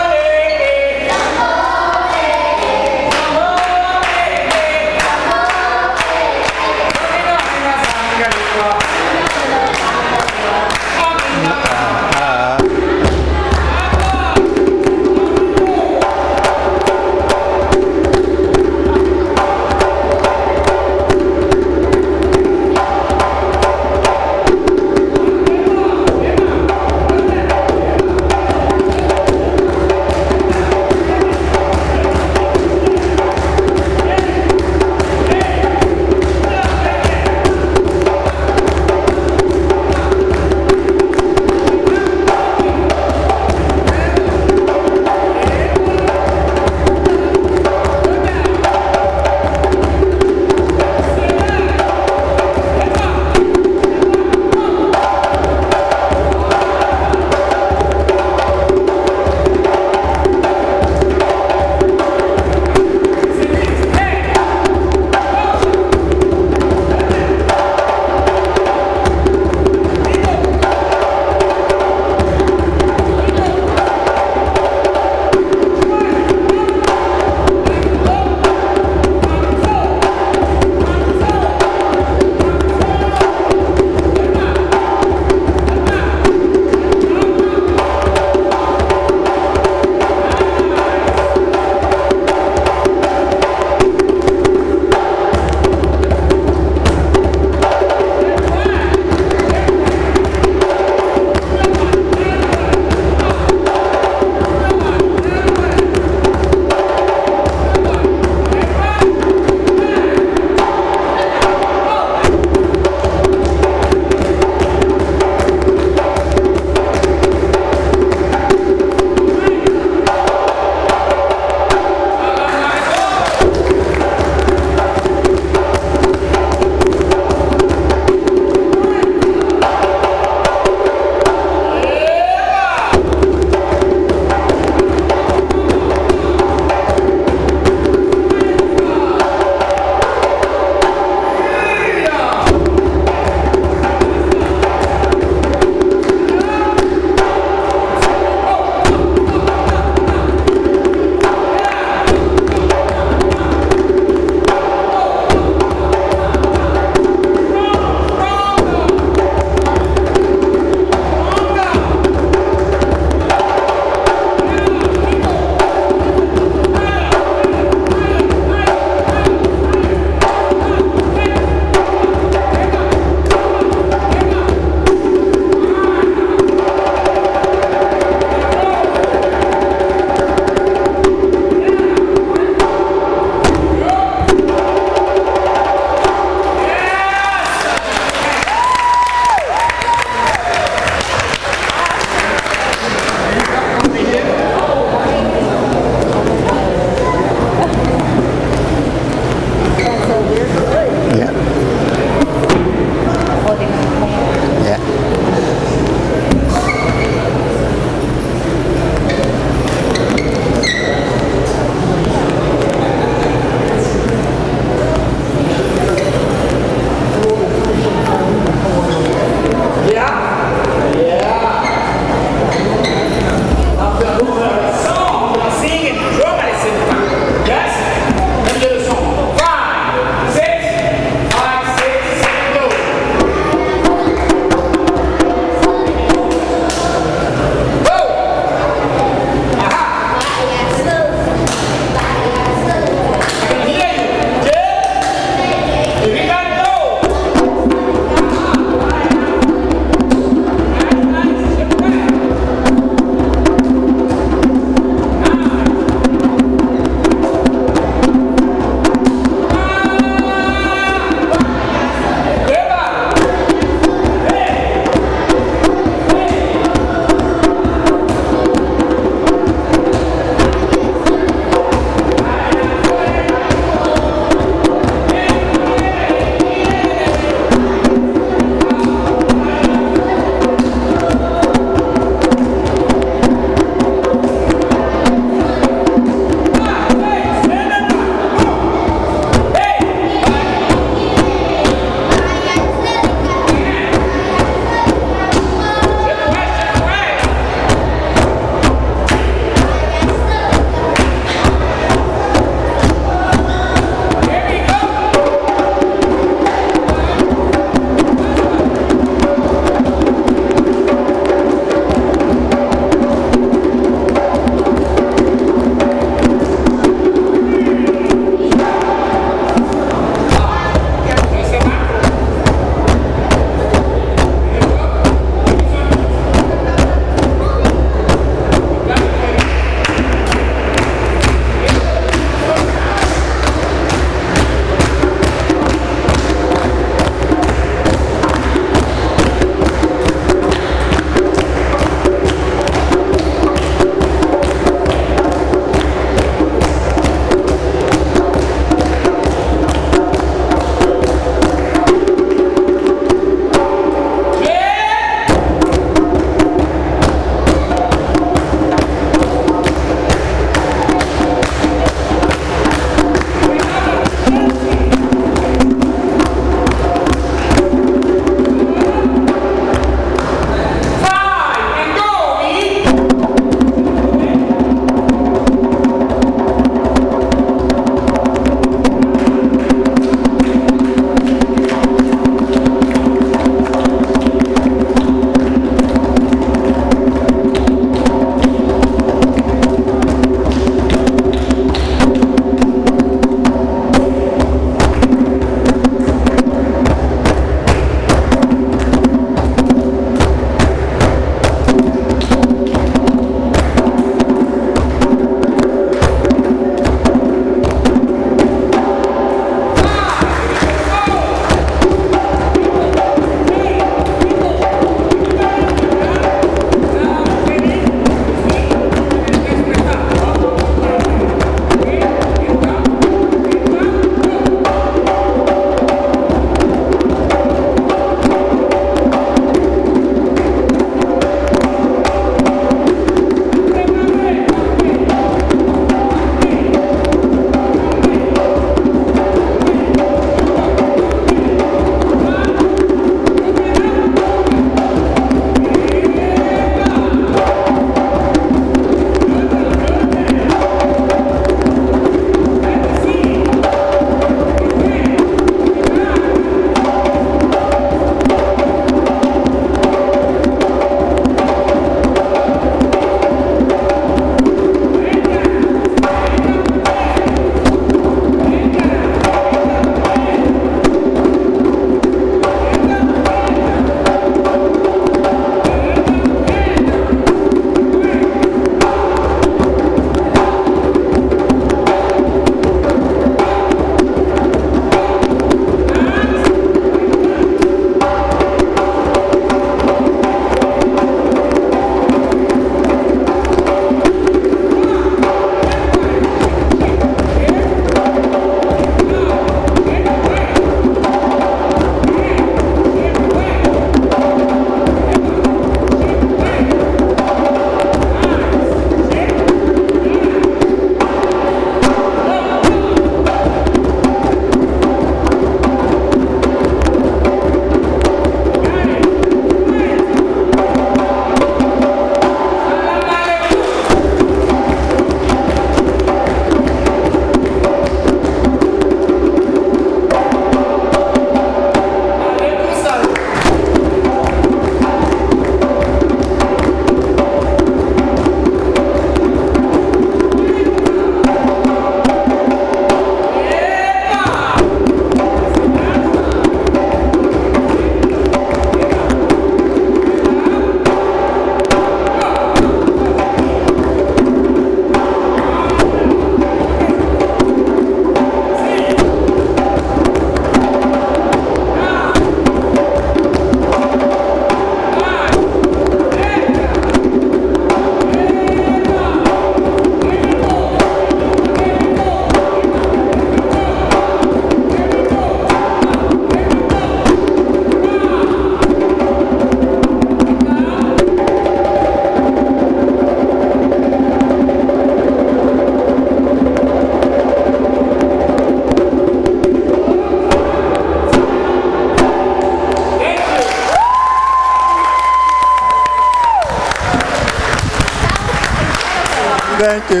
Thank you.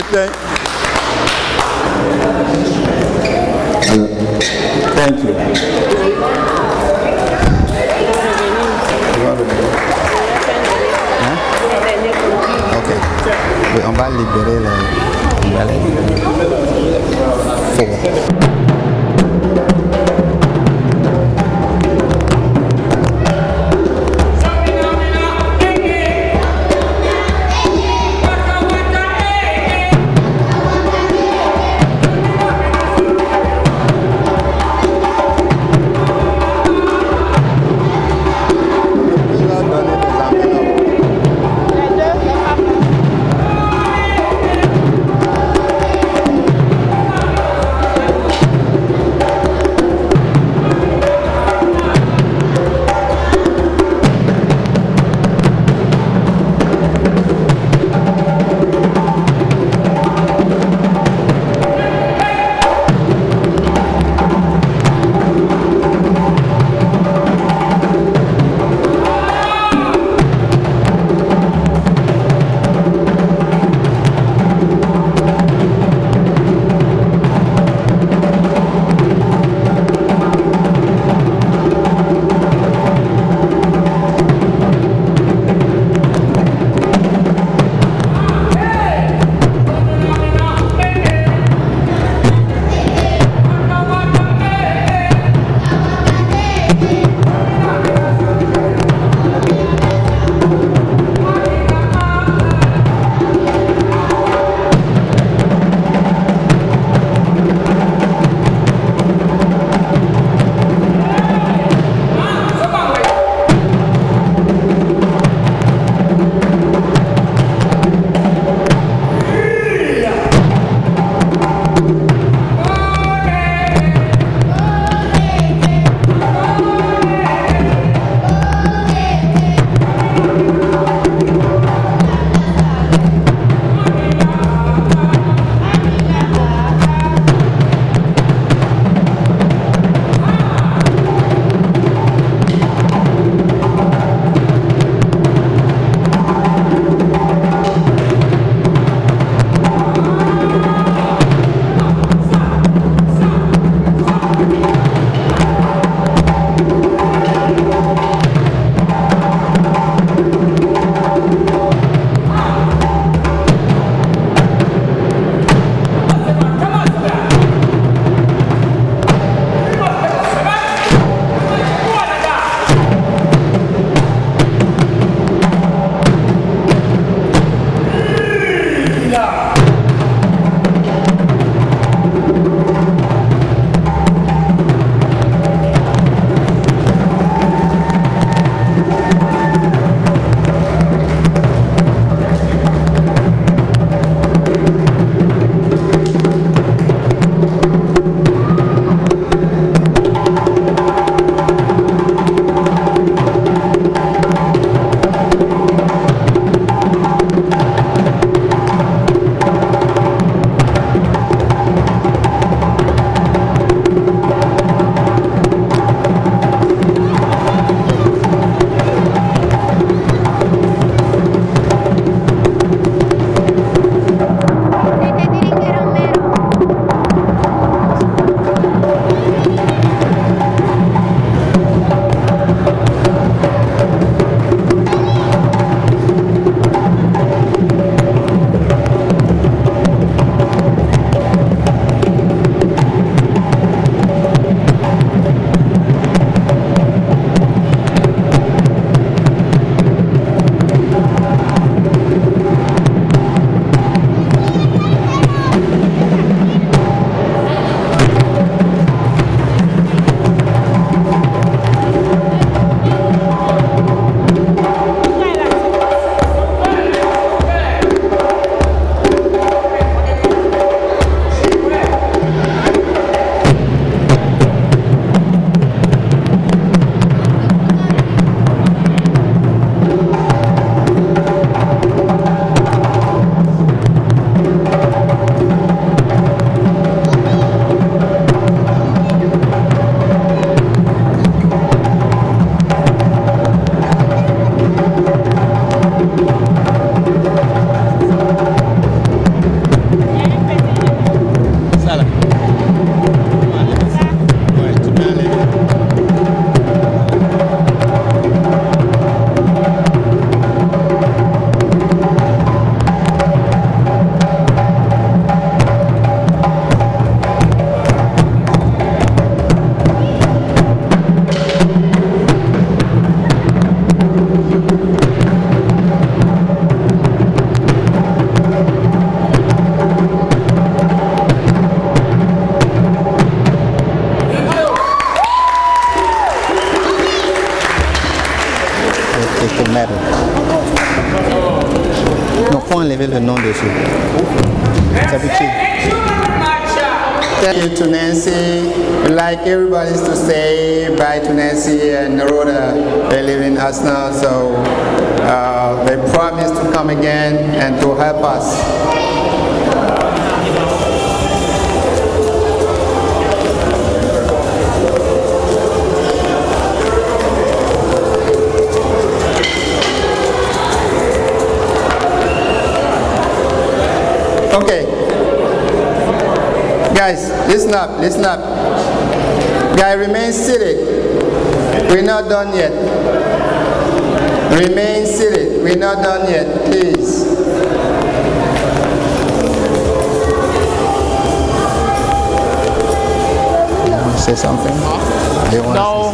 Thank you. Ok. Oui, on va libérer les... pour mettre. Donc, faut enlever le nom dessus. S'habituer. Thank you to Nancy. Like everybody used to say bye to Nancy and Rhoda. They live in Asna, so they promised to come again and to help us. Okay. Guys, listen up, listen up. Guys, remain seated. We're not done yet. Remain seated. We're not done yet, please. You want to say something? No.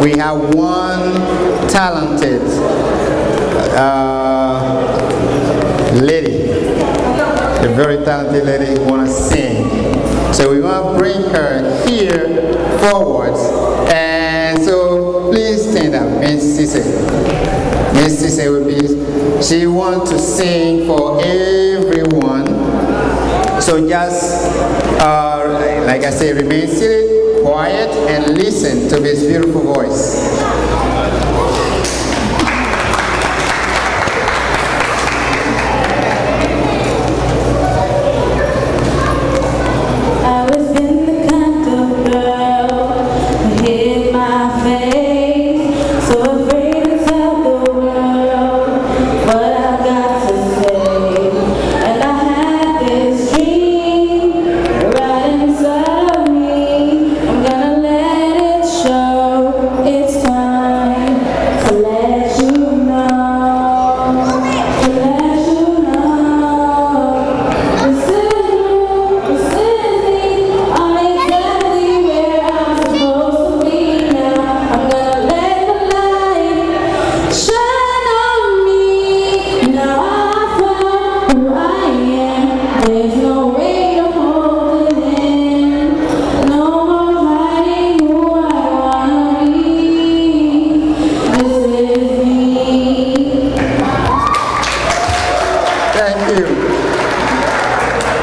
We have one talented lady. A very talented lady who wants to sing. So we want to bring her here forwards. And so please stand up, Miss Cisse. Miss Cisse will be, she wants to sing for everyone. So just, like I say, remain seated, quiet, and listen to this beautiful voice.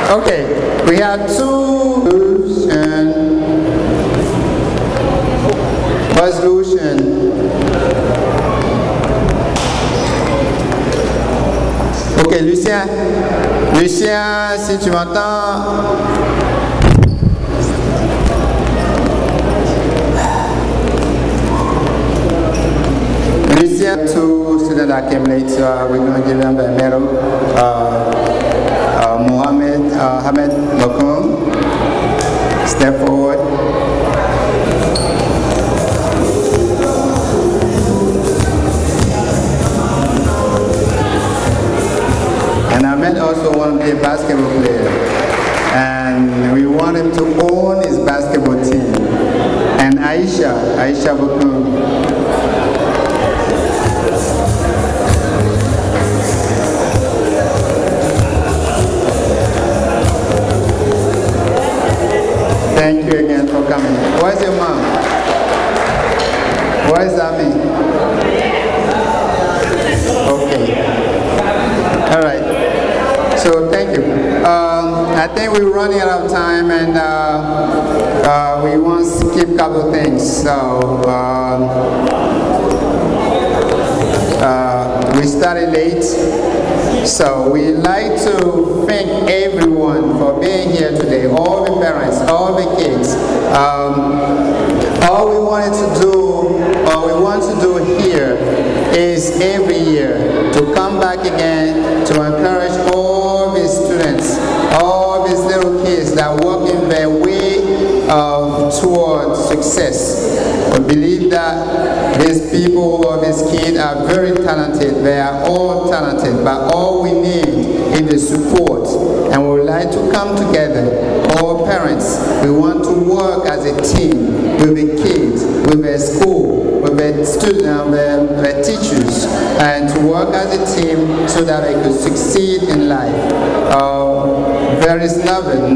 Okay, we have two resolution. Ok, Lucien, si tu m'entends. Lucien, two students that came late, so we're going to give them the medal. Ahmed Bakum, step forward. And Ahmed also wanted to be a basketball player. And we want him to own his basketball team. And Aisha Bakum. Thank you again for coming. Where's your mom? Where's Ami? Okay. All right. So thank you. I think we're running out of time, and we want to skip a couple things. So we started late. So we'd like to thank everyone for being here today, all the parents, all the kids. All we wanted to do, or we want to do here, is every year to come back again to encourage all these students, all these little kids that are working their way towards success. We believe that these people or these kids are very talented. They are all talented, but all we need is the support. And we would like to come together, all parents. We want to work as a team with the kids, with their school, with their students, their teachers, and to work as a team so that they could succeed in life. There is nothing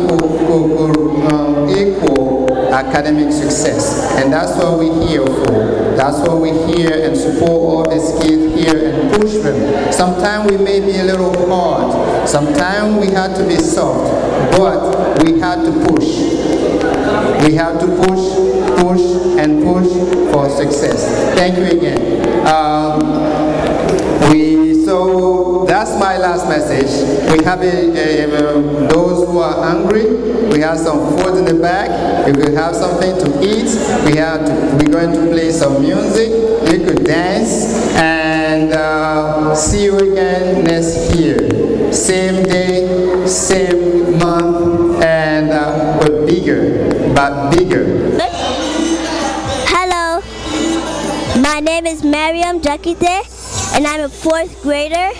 could equal academic success. And that's what we're here for. That's what we're here and support all these kids here and push them. Sometimes we may be a little hard. Sometimes we have to be soft. But we have to push. We have to push, and push for success. Thank you again. So that's my last message. We have those who are hungry. We have some food in the back. If you have something to eat, we're going to play some music. You could dance, and see you again next year. Same day, same month, and but bigger. Hello, my name is Mariam Jakite, and I'm a 4th grader,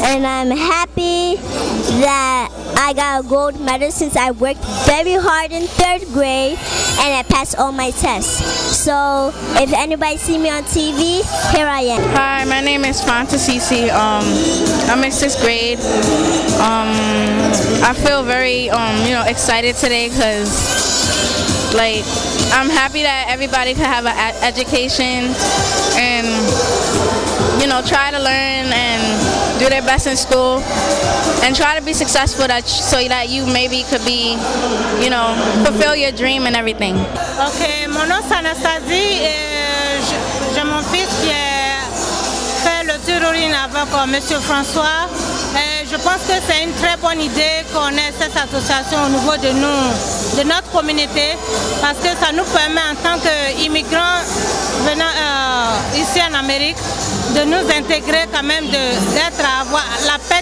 and I'm happy that I got a gold medal since I worked very hard in 3rd grade and I passed all my tests. So if anybody see me on TV, here I am. Hi, my name is Fanta Sisi. I'm in 6th grade. I feel very excited today because I'm happy that everybody could have an education and try to learn and do their best in school and try to be successful so that you maybe could be, fulfill your dream and everything. Ok, mon nom c'est Anastasie et j'ai mon fils qui a fait le touring avec Monsieur François. Et je pense que c'est une très bonne idée qu'on ait cette association au niveau de nous, de notre communauté, parce que ça nous permet en tant qu'immigrants venant ici en Amérique de nous intégrer quand même, d'être à avoir la paix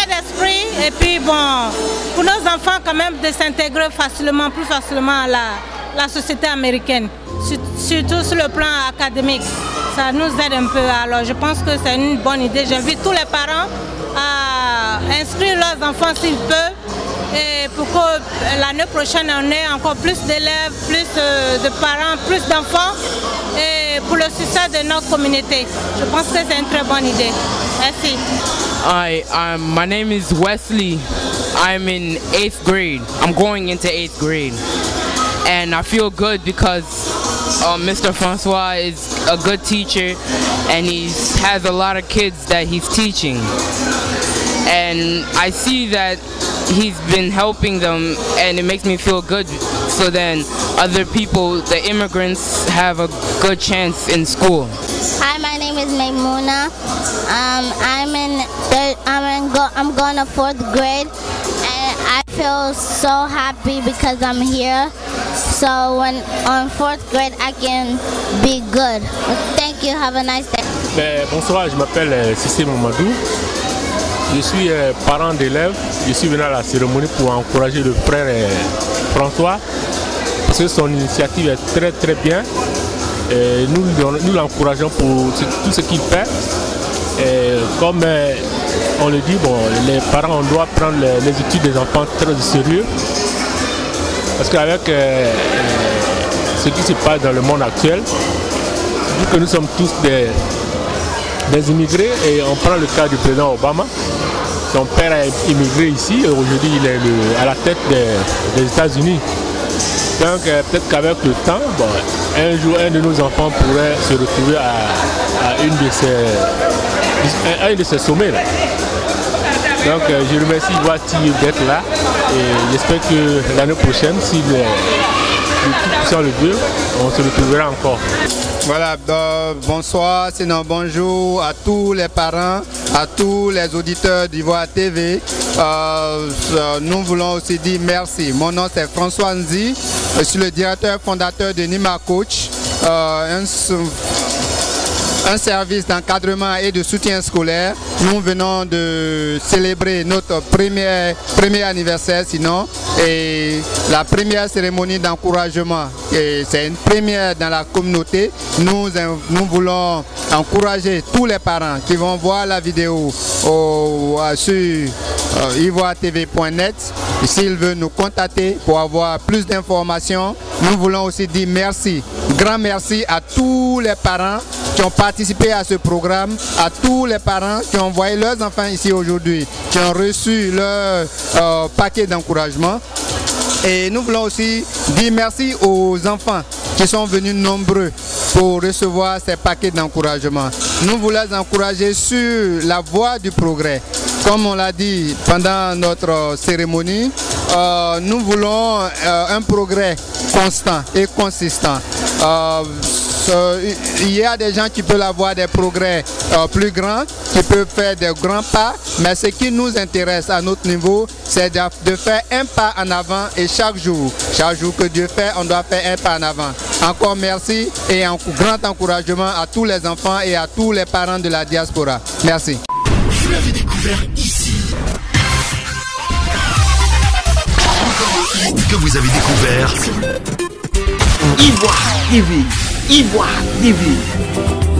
d'esprit et puis bon, pour nos enfants quand même de s'intégrer plus facilement à la société américaine, surtout sur le plan académique. Ça nous aide un peu, alors je pense que c'est une bonne idée. J'invite tous les parents à inscrire leurs enfants s'ils peuvent et pour que l'année prochaine on ait encore plus d'élèves, plus de parents, plus d'enfants et pour le succès de notre communauté. Je pense que c'est une très bonne idée. Merci. Hi, my name is Wesley. I'm in 8th grade. I'm going into 8th grade. And I feel good because Mr. Francois is a good teacher and he has a lot of kids that he's teaching. And I see that he's been helping them and it makes me feel good. So then other people, the immigrants, have a good chance in school. Hi, my name is Maimuna. I'm going to 4th grade and I feel so happy because I'm here. So when on 4th grade I can be good. Thank you, have a nice day. Bonsoir, je m'appelle Sissé Mamadou. Je suis parent d'élèves. Je suis venu à la cérémonie pour encourager le frère François parce que son initiative est très très bien. Et nous l'encourageons pour tout ce qu'il fait. Et comme on le dit, bon, les parents on doit prendre les études des enfants très au sérieux. Parce qu'avec ce qui se passe dans le monde actuel, vu que nous sommes tous des immigrés et on prend le cas du président Obama, son père a immigré ici et aujourd'hui il est à la tête des États-Unis. Donc peut-être qu'avec le temps, bon, un jour un de nos enfants pourrait se retrouver à un de ces sommets là. Donc je remercie Wati d'être là et j'espère que l'année prochaine, si le tout-puissant le veut, on se retrouvera encore. Voilà, bonsoir, sinon bonjour à tous les parents, à tous les auditeurs d'Ivoire TV. Nous voulons aussi dire merci. Mon nom c'est François Nzi, je suis le directeur fondateur de NYMA Coach, un service d'encadrement et de soutien scolaire. Nous venons de célébrer notre premier anniversaire sinon et la première cérémonie d'encouragement. C'est une première dans la communauté. Nous voulons encourager tous les parents qui vont voir la vidéo sur ivoiretv.net. S'ils veulent nous contacter pour avoir plus d'informations, nous voulons aussi dire merci, grand merci à tous les parents qui ont participé à ce programme, à tous les parents qui ont envoyé leurs enfants ici aujourd'hui, qui ont reçu leur paquet d'encouragement. Et nous voulons aussi dire merci aux enfants qui sont venus nombreux pour recevoir ces paquets d'encouragement. Nous voulons les encourager sur la voie du progrès. Comme on l'a dit pendant notre cérémonie, nous voulons un progrès constant et consistant. Il y a des gens qui peuvent avoir des progrès plus grands, qui peuvent faire des grands pas, mais ce qui nous intéresse à notre niveau, c'est de faire un pas en avant et chaque jour que Dieu fait, on doit faire un pas en avant. Encore merci et un grand encouragement à tous les enfants et à tous les parents de la diaspora. Merci. Vous l'avez découvert ici. Que vous avez découvert Ivoire TV. Ivoire TV.